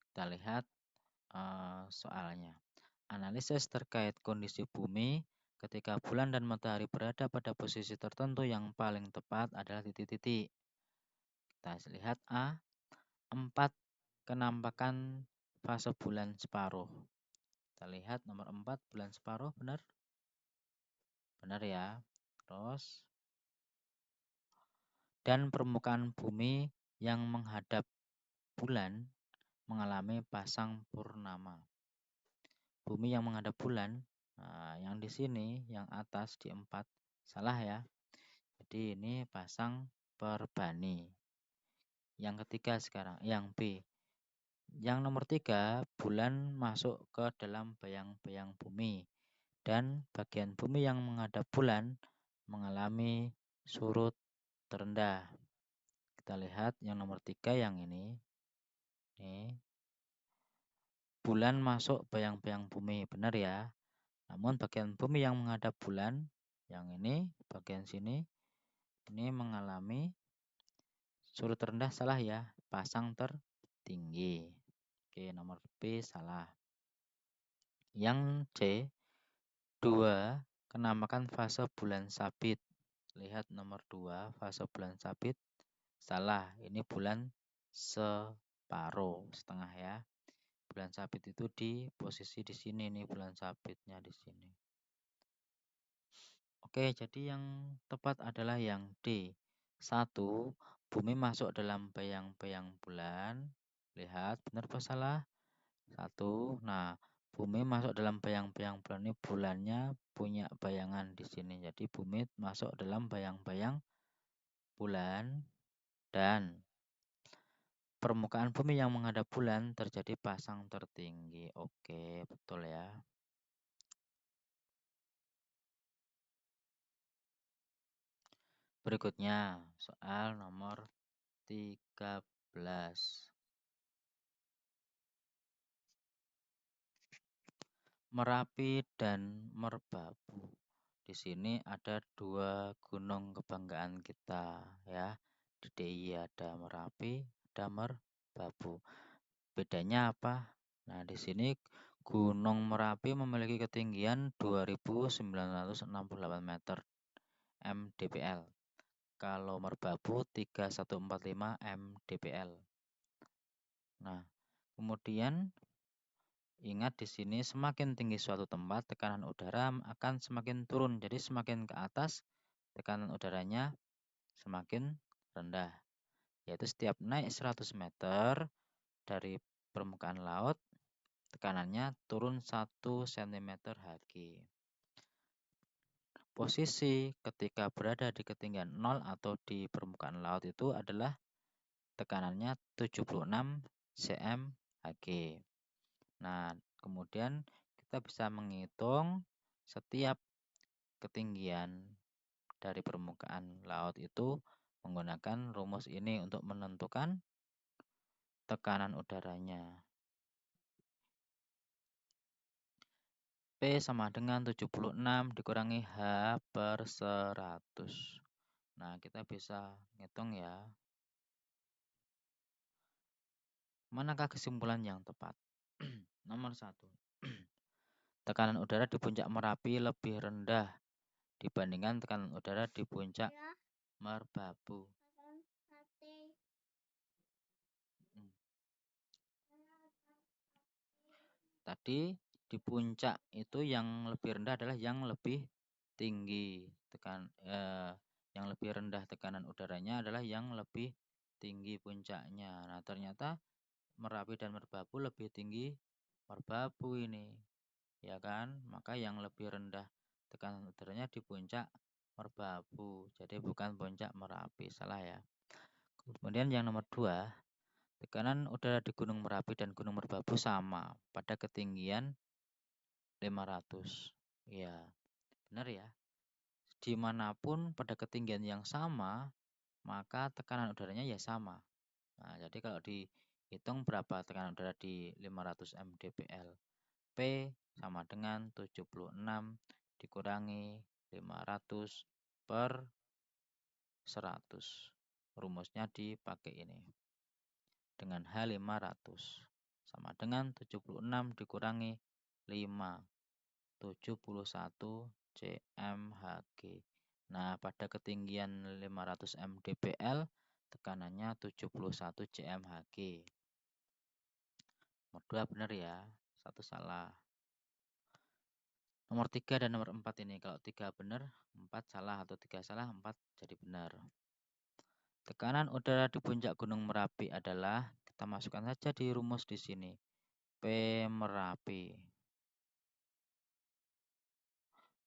kita lihat soalnya. Analisis terkait kondisi bumi ketika bulan dan matahari berada pada posisi tertentu yang paling tepat adalah titik-titik. Kita lihat A. 4. Kenampakan fase bulan separuh. Kita lihat nomor 4 bulan separuh, benar? Benar ya. Terus dan permukaan bumi yang menghadap bulan mengalami pasang purnama. Bumi yang menghadap bulan, nah, yang di sini, yang atas di 4, salah ya. Jadi ini pasang perbani. Yang ketiga sekarang, yang B. Yang nomor 3, bulan masuk ke dalam bayang-bayang bumi. Dan bagian bumi yang menghadap bulan mengalami surut terendah. Kita lihat yang nomor 3 yang ini. Nih, bulan masuk bayang-bayang bumi, benar ya. Namun bagian bumi yang menghadap bulan, yang ini, bagian sini, ini mengalami surut terendah, salah ya, pasang tertinggi. Oke, nomor B salah. Yang C, 2, kenampakan fase bulan sabit. Lihat nomor 2, fase bulan sabit. Salah, ini bulan separuh, setengah ya. Bulan sabit itu di posisi di sini nih, bulan sabitnya di sini. Oke, jadi yang tepat adalah yang D. 1. Bumi masuk dalam bayang-bayang bulan. Lihat, benar apa salah? 1. Nah, bumi masuk dalam bayang-bayang bulan ini, bulannya punya bayangan di sini. Jadi bumi masuk dalam bayang-bayang bulan dan permukaan bumi yang menghadap bulan terjadi pasang tertinggi. Oke, betul ya. Berikutnya, soal nomor 13. Merapi dan Merbabu. Di sini ada dua gunung kebanggaan kita ya. Di DIY ada Merapi, ada Merbabu. Bedanya apa? Nah, di sini Gunung Merapi memiliki ketinggian 2.968 meter mdpl. Kalau Merbabu 3145 mdpl. Nah, kemudian ingat di sini semakin tinggi suatu tempat, tekanan udara akan semakin turun. Jadi semakin ke atas, tekanan udaranya semakin rendah. Yaitu setiap naik 100 meter dari permukaan laut, tekanannya turun 1 cm Hg. Posisi ketika berada di ketinggian 0 atau di permukaan laut itu adalah tekanannya 76 cm Hg. Nah, kemudian kita bisa menghitung setiap ketinggian dari permukaan laut itu menggunakan rumus ini untuk menentukan tekanan udaranya. P sama dengan 76 dikurangi H per 100. Nah, kita bisa ngitung ya. Manakah kesimpulan yang tepat? Nomor 1. Tekanan udara di puncak Merapi lebih rendah dibandingkan tekanan udara di puncak Merbabu. Tadi di puncak itu yang lebih rendah adalah yang lebih tinggi yang lebih rendah tekanan udaranya adalah yang lebih tinggi puncaknya. Nah, ternyata Merapi dan Merbabu lebih tinggi Merbabu ini, ya kan? Maka yang lebih rendah tekanan udaranya di puncak Merbabu. Jadi bukan puncak Merapi, salah ya. Kemudian yang nomor 2, tekanan udara di Gunung Merapi dan Gunung Merbabu sama pada ketinggian 500. Ya, benar ya. Dimanapun pada ketinggian yang sama, maka tekanan udaranya ya sama. Nah, jadi kalau dihitung berapa tekanan udara di 500 mdpl, P sama dengan 76 dikurangi 500 per 100. Rumusnya dipakai ini. Dengan H500 sama dengan 76 dikurangi 5, 71 cmHg. Nah, pada ketinggian 500 mdpl tekanannya 71 cmHg. Nomor 2 benar ya, satu salah. Nomor 3 dan nomor 4 ini, kalau 3 benar, 4 salah, atau 3 salah, 4 jadi benar. Tekanan udara di puncak Gunung Merapi adalah, kita masukkan saja di rumus di sini, P Merapi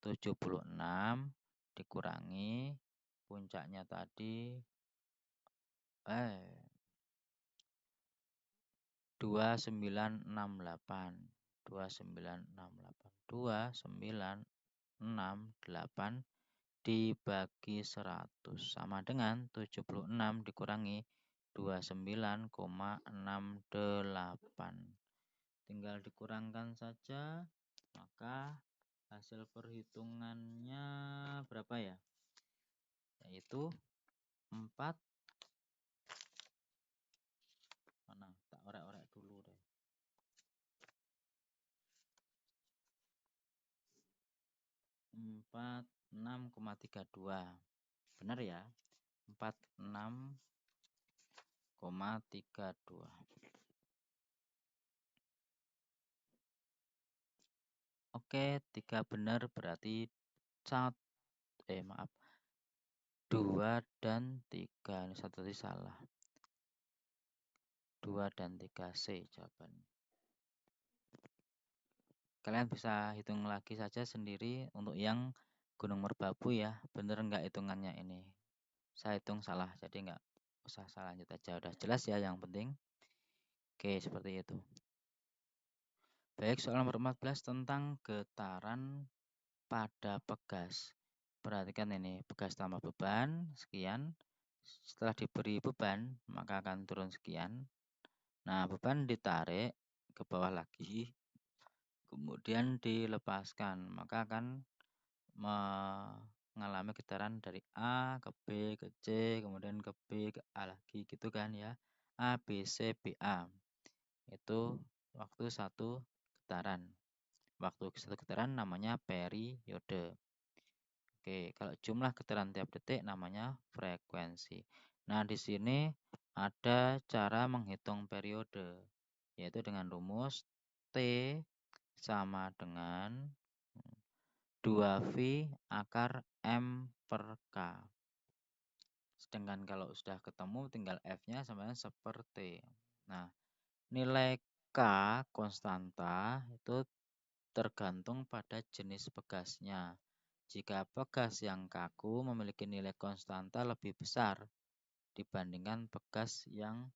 76 dikurangi puncaknya tadi 2968 2968 dibagi 100 sama dengan 76 dikurangi 29,68. Tinggal dikurangkan saja, maka hasil perhitungannya berapa ya? Yaitu 4, mana? Tak orek-orek dulu deh. 46,32. Benar ya? 46,32. Oke, 3 benar berarti 2 dan 3. Ini satu tadi salah. 2 dan 3 C jawabannya. Kalian bisa hitung lagi saja sendiri untuk yang Gunung Merbabu ya. Bener nggak hitungannya ini? Saya hitung salah, jadi nggak usah salah, lanjut aja. Udah jelas ya yang penting. Oke, seperti itu. Baik, soal nomor 14 tentang getaran pada pegas. Perhatikan ini, pegas tambah beban, sekian. Setelah diberi beban, maka akan turun sekian. Nah, beban ditarik ke bawah lagi, kemudian dilepaskan, maka akan mengalami getaran dari A ke B ke C, kemudian ke B ke A lagi, gitu kan ya. A, B, C, B, A. Itu waktu satu getaran. Waktu satu getaran namanya periode. Oke, kalau jumlah getaran tiap detik namanya frekuensi. Nah, di sini ada cara menghitung periode, yaitu dengan rumus T sama dengan 2V akar M per K. Sedangkan kalau sudah ketemu tinggal F-nya sama dengan seperti. Nah, nilai K konstanta itu tergantung pada jenis pegasnya. Jika pegas yang kaku memiliki nilai konstanta lebih besar dibandingkan pegas yang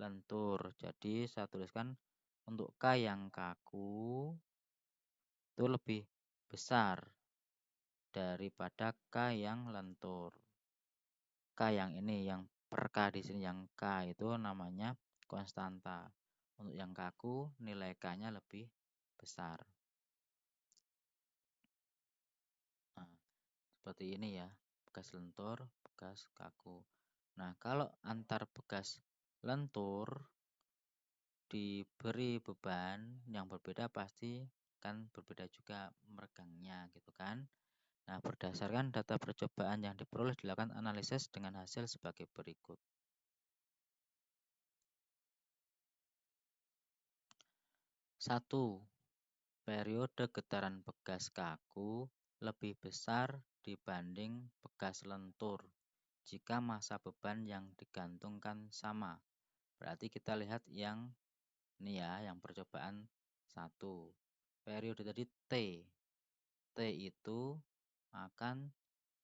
lentur. Jadi saya tuliskan untuk K yang kaku itu lebih besar daripada K yang lentur. K yang ini, yang per K di sini, yang K itu namanya konstanta. Untuk yang kaku nilai K-nya lebih besar. Seperti ini ya, bekas lentur, bekas kaku. Nah, kalau antar bekas lentur diberi beban yang berbeda pasti kan berbeda juga meregangnya gitu kan. Nah, berdasarkan data percobaan yang diperoleh dilakukan analisis dengan hasil sebagai berikut. 1. Periode getaran bekas kaku lebih besar dibanding bekas lentur jika massa beban yang digantungkan sama. Berarti kita lihat yang ini ya, yang percobaan 1. Periode tadi T. T itu akan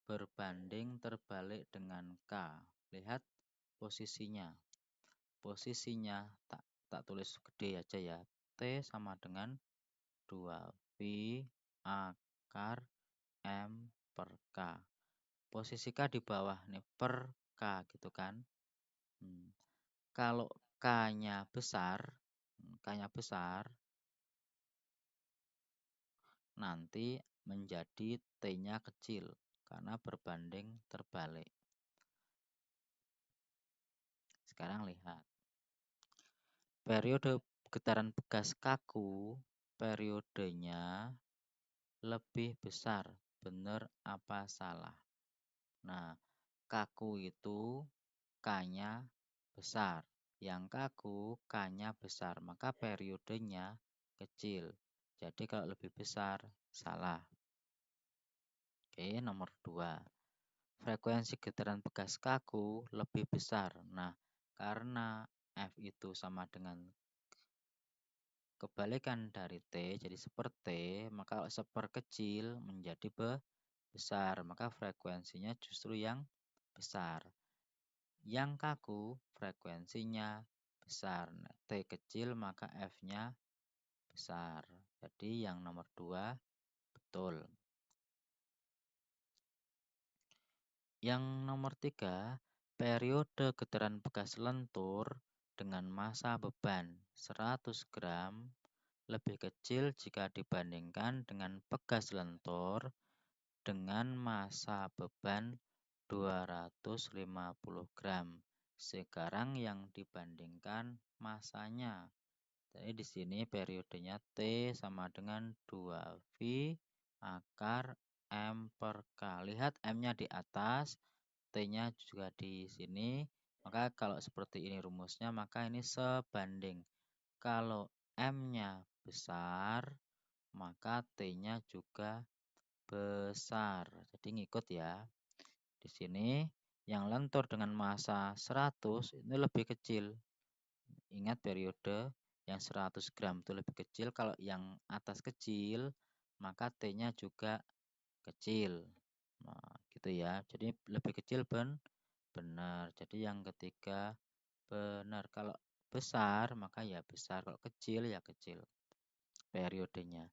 berbanding terbalik dengan K. Lihat posisinya. Posisinya tak tulis gede aja ya. T sama dengan 2V akar M per K. Posisi K di bawah nih, per K gitu kan. Kalau K-nya besar, nanti menjadi T-nya kecil karena berbanding terbalik. Sekarang lihat. Periode getaran bekas kaku, periodenya lebih besar. Benar apa salah? Nah, kaku itu K-nya besar. Yang kaku K-nya besar, maka periodenya kecil. Jadi kalau lebih besar, salah. Oke, nomor 2. Frekuensi getaran bekas kaku lebih besar. Nah, karena F itu sama dengan kebalikan dari T, jadi seperti T, maka kalau seperkecil menjadi besar, maka frekuensinya justru yang besar. Yang kaku frekuensinya besar. Nah, T kecil maka F-nya besar. Jadi yang nomor 2 betul. Yang nomor 3, periode getaran bekas lentur dengan massa beban 100 gram lebih kecil jika dibandingkan dengan bekas lentur dengan massa beban 250 gram. Sekarang yang dibandingkan massanya. Jadi di sini periodenya T sama dengan 2V akar M per K. Lihat M-nya di atas, T-nya juga di sini. Maka kalau seperti ini rumusnya, maka ini sebanding. Kalau M-nya besar, maka T-nya juga besar. Jadi ngikut ya. Di sini yang lentur dengan massa 100 ini lebih kecil. Ingat periode yang 100 gram itu lebih kecil. Kalau yang atas kecil, maka T-nya juga kecil. Nah, gitu ya. Jadi lebih kecil benar. Jadi yang ketiga benar. Kalau besar, maka ya besar. Kalau kecil, ya kecil. Periodenya.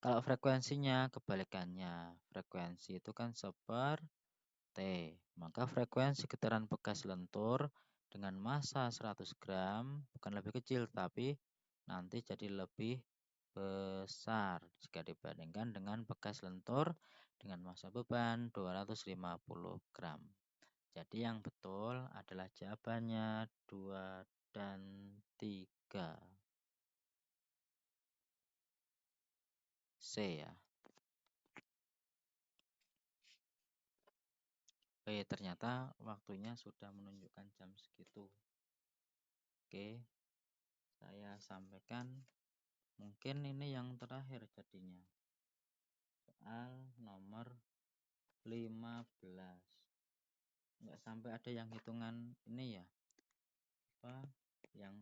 Kalau frekuensinya kebalikannya. Frekuensi itu kan T. Maka frekuensi getaran bekas lentur dengan massa 100 gram bukan lebih kecil, tapi nanti jadi lebih besar jika dibandingkan dengan bekas lentur dengan massa beban 250 gram. Jadi yang betul adalah jawabannya 2 dan 3. C ya. Oke, ternyata waktunya sudah menunjukkan jam segitu. Oke, saya sampaikan mungkin ini yang terakhir jadinya. Soal nomor 15. Enggak sampai ada yang hitungan ini ya. Apa yang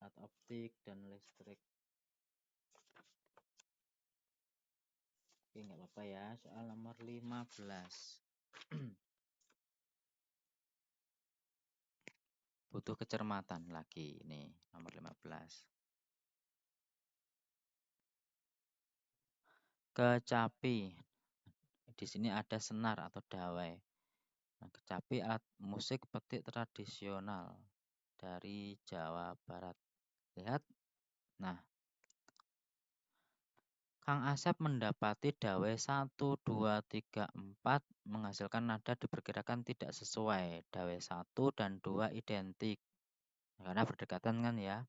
alat optik dan listrik. Oke, enggak apa-apa ya. Soal nomor 15. Butuh kecermatan lagi ini nomor 15. Kecapi. Di sini ada senar atau dawai. Nah, kecapi alat musik petik tradisional dari Jawa Barat. Lihat. Nah, Kang Asep mendapati dawai 1, 2, 3, 4 menghasilkan nada diperkirakan tidak sesuai. Dawai 1 dan 2 identik. Karena berdekatan kan ya.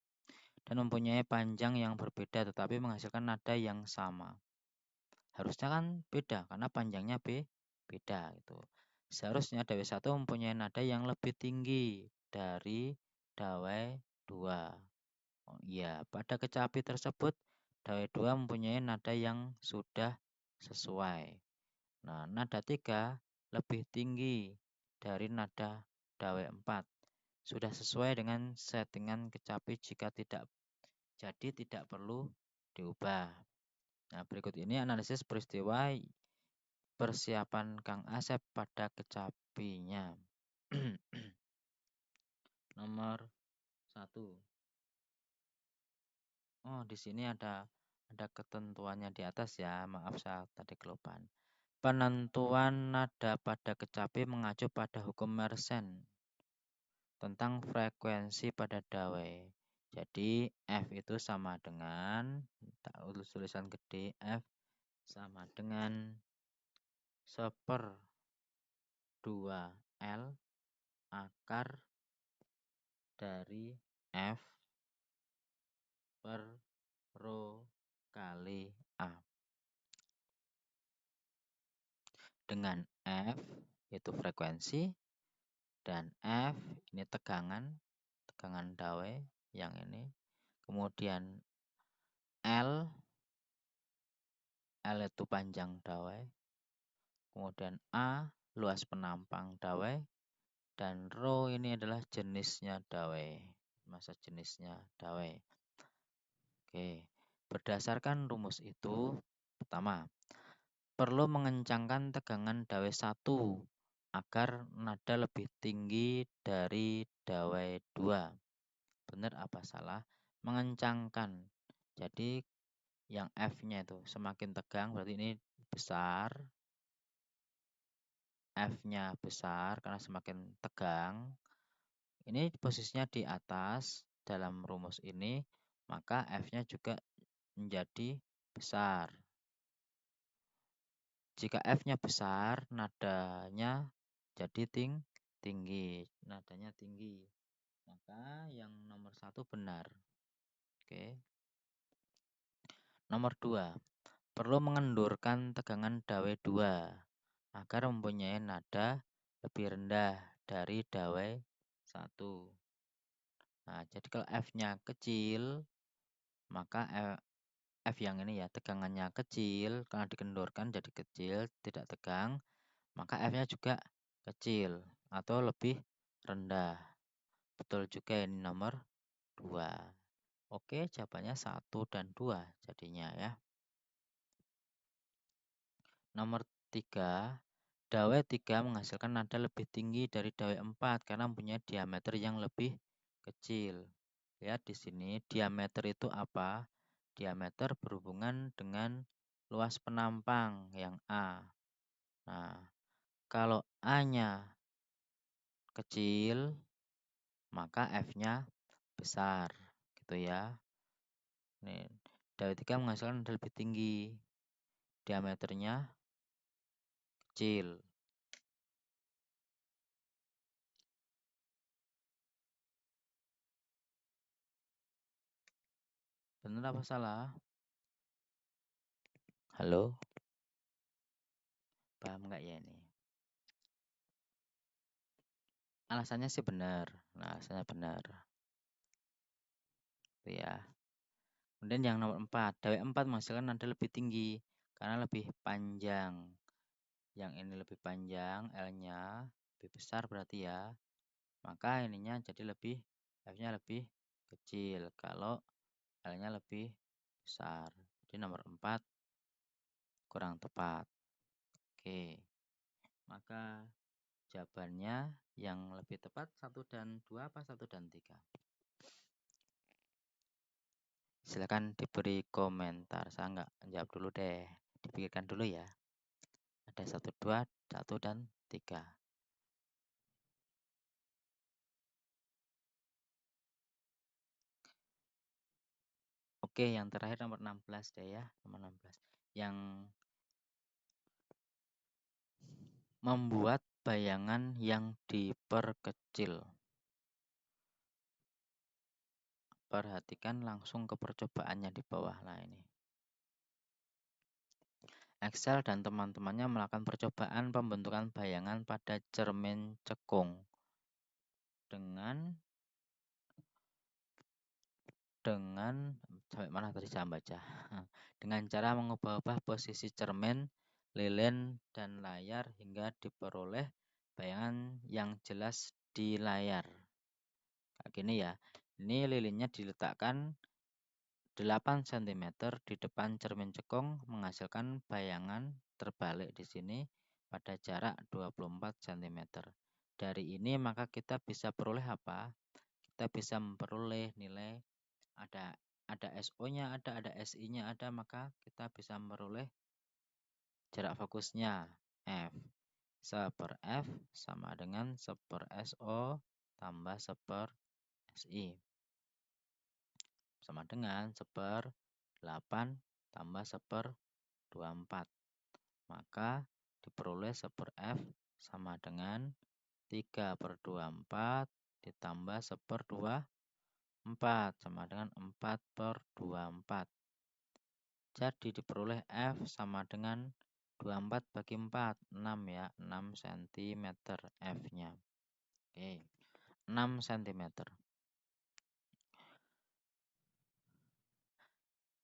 Dan mempunyai panjang yang berbeda tetapi menghasilkan nada yang sama. Harusnya kan beda karena panjangnya beda gitu. Seharusnya dawai 1 mempunyai nada yang lebih tinggi dari dawai 2. Oh iya, pada kecapi tersebut dawai 2 mempunyai nada yang sudah sesuai. Nah, nada 3 lebih tinggi dari nada dawai 4. Sudah sesuai dengan settingan kecapi jika tidak jadi tidak perlu diubah. Nah, berikut ini analisis peristiwa persiapan Kang Asep pada kecapinya. Nomor 1. Oh, di sini ada ketentuannya di atas ya. Maaf saya tadi kelupaan. Penentuan nada pada kecapi mengacu pada hukum Mersenne tentang frekuensi pada dawai. Jadi F itu sama dengan tulisan gede F sama dengan 1/2 L akar dari F per rho kali A. Dengan F itu frekuensi dan F ini tegangan dawai yang ini. Kemudian L itu panjang dawai. Kemudian A luas penampang dawai dan rho ini adalah jenisnya dawai. Masa jenisnya dawai. Oke, berdasarkan rumus itu pertama perlu mengencangkan tegangan dawai 1 agar nada lebih tinggi dari dawai 2. Benar apa salah? Mengencangkan. Jadi yang F-nya itu semakin tegang berarti ini besar. F-nya besar karena semakin tegang. Ini posisinya di atas dalam rumus ini, maka F-nya juga menjadi besar. Jika F-nya besar, nadanya jadi tinggi. Nadanya tinggi. Maka yang nomor 1 benar. Oke. Nomor 2. Perlu mengendurkan tegangan dawai 2 agar mempunyai nada lebih rendah dari dawai 1. Nah, jadi kalau F-nya kecil, maka F yang ini ya, tegangannya kecil, karena dikendurkan jadi kecil, tidak tegang, maka F-nya juga kecil atau lebih rendah. Betul juga ini nomor 2. Oke, jawabannya 1 dan 2 jadinya ya. Nomor 3, dawai 3 menghasilkan nada lebih tinggi dari dawai 4 karena mempunyai diameter yang lebih kecil. Lihat di sini, diameter itu apa? Diameter berhubungan dengan luas penampang yang A. Nah, kalau A-nya kecil, maka F-nya besar, gitu ya. Nih, dawai 3 menghasilkan nada lebih tinggi. Diameternya kecil. Benar apa salah? Halo? Paham nggak ya ini? Alasannya sih benar. Nah, alasannya benar. Itu ya. Kemudian yang nomor 4, dawai 4 menghasilkan nada lebih tinggi karena lebih panjang. Yang ini lebih panjang, L-nya lebih besar berarti ya. Maka ininya jadi lebih F-nya lebih kecil kalau L-nya lebih besar. Jadi nomor 4 kurang tepat. Oke. Maka jawabannya yang lebih tepat 1 dan 2 apa 1 dan 3? Silakan diberi komentar. Saya nggak jawab dulu deh. Dipikirkan dulu ya. Ada 1, 2, 1 dan 3. Oke, yang terakhir nomor 16 deh ya, nomor 16. Yang membuat bayangan yang diperkecil. Perhatikan langsung ke percobaannya di bawah lah ini. Excel dan teman-temannya melakukan percobaan pembentukan bayangan pada cermin cekung dengan sampai mana tadi saya baca dengan cara mengubah-ubah posisi cermin, lilin, dan layar hingga diperoleh bayangan yang jelas di layar. Kayak gini ya, ini lilinnya diletakkan 8 cm di depan cermin cekung menghasilkan bayangan terbalik di sini pada jarak 24 cm. Dari ini maka kita bisa peroleh apa? Kita bisa memperoleh nilai ada SO-nya, ada SI-nya, maka kita bisa memperoleh jarak fokusnya F. 1/F sama dengan 1/SO tambah 1/SI. Sama dengan 1/8 tambah 1/24. Maka diperoleh 1/F sama dengan 3/24 ditambah 1/24 sama dengan 4/24. Jadi diperoleh F sama dengan 24 bagi 4, 6 ya, 6 cm F-nya. Oke, 6 cm.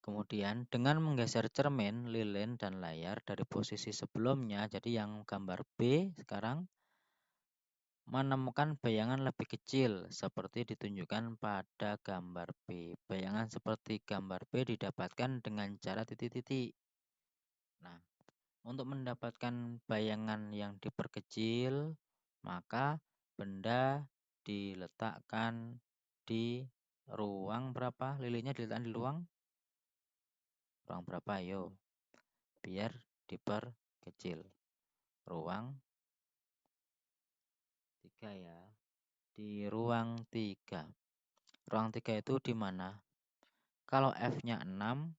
Kemudian dengan menggeser cermin, lilin, dan layar dari posisi sebelumnya, jadi yang gambar B sekarang, menemukan bayangan lebih kecil seperti ditunjukkan pada gambar B. Bayangan seperti gambar B didapatkan dengan cara titik-titik. Nah, untuk mendapatkan bayangan yang diperkecil, maka benda diletakkan di ruang berapa? Lilinnya diletakkan di ruang berapa? Ayo, biar diperkecil. Ruang 3 ya. Di ruang 3. Ruang 3 itu di mana? Kalau F-nya 6,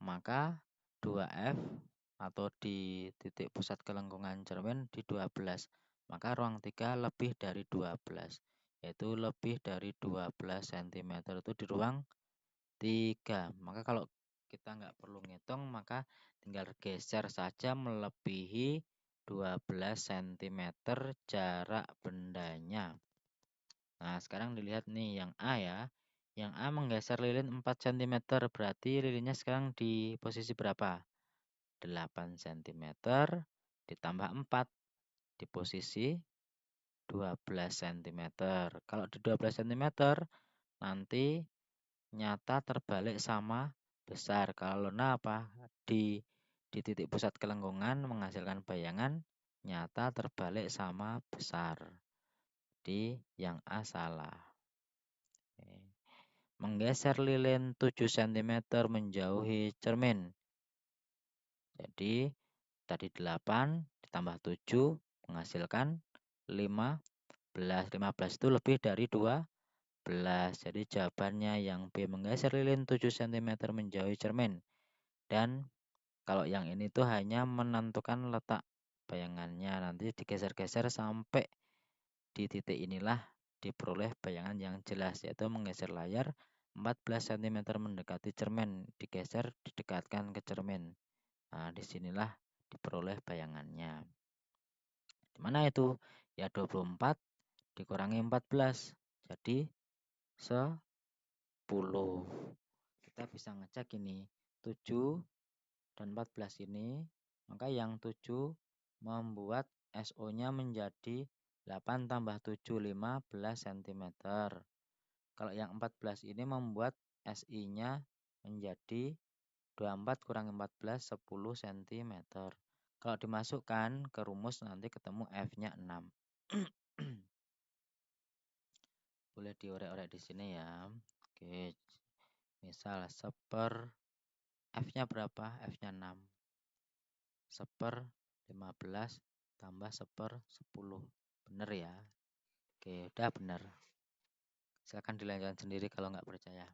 maka 2F atau di titik pusat kelengkungan cermin di 12. Maka ruang 3 lebih dari 12, yaitu lebih dari 12 cm itu di ruang 3. Maka kalau kita nggak perlu ngitung, maka tinggal geser saja melebihi 12 cm jarak bendanya. Nah, sekarang dilihat nih yang A ya. Yang A menggeser lilin 4 cm, berarti lilinnya sekarang di posisi berapa? 8 cm ditambah 4 di posisi 12 cm. Kalau di 12 cm nanti nyata terbalik sama besar. Kalau apa? Di titik pusat kelengkungan menghasilkan bayangan nyata terbalik sama besar. Di yang A salah. Menggeser lilin 7 cm menjauhi cermin. Jadi tadi 8 ditambah 7 menghasilkan 15. 15 itu lebih dari 12. Jadi jawabannya yang B, menggeser lilin 7 cm menjauhi cermin. Dan kalau yang ini tuh hanya menentukan letak bayangannya. Nanti digeser-geser sampai di titik inilah diperoleh bayangan yang jelas, yaitu menggeser layar 14 cm mendekati cermin, digeser didekatkan ke cermin. Nah, disinilah diperoleh bayangannya. Di mana itu? Ya 24 dikurangi 14, jadi 10. Kita bisa ngecek ini 7 dan 14 ini, maka yang 7 membuat SO-nya menjadi 8 tambah 7, 15 cm. Kalau yang 14 ini membuat SI-nya menjadi 24 kurang 14, 10 cm. Kalau dimasukkan ke rumus nanti ketemu F-nya 6. Boleh diorek-orek di sini ya. Oke. Misal F-nya berapa? F-nya 6. 1/15 tambah 1/10. Bener ya? Oke, udah bener. Silahkan dilanjutkan sendiri kalau nggak percaya.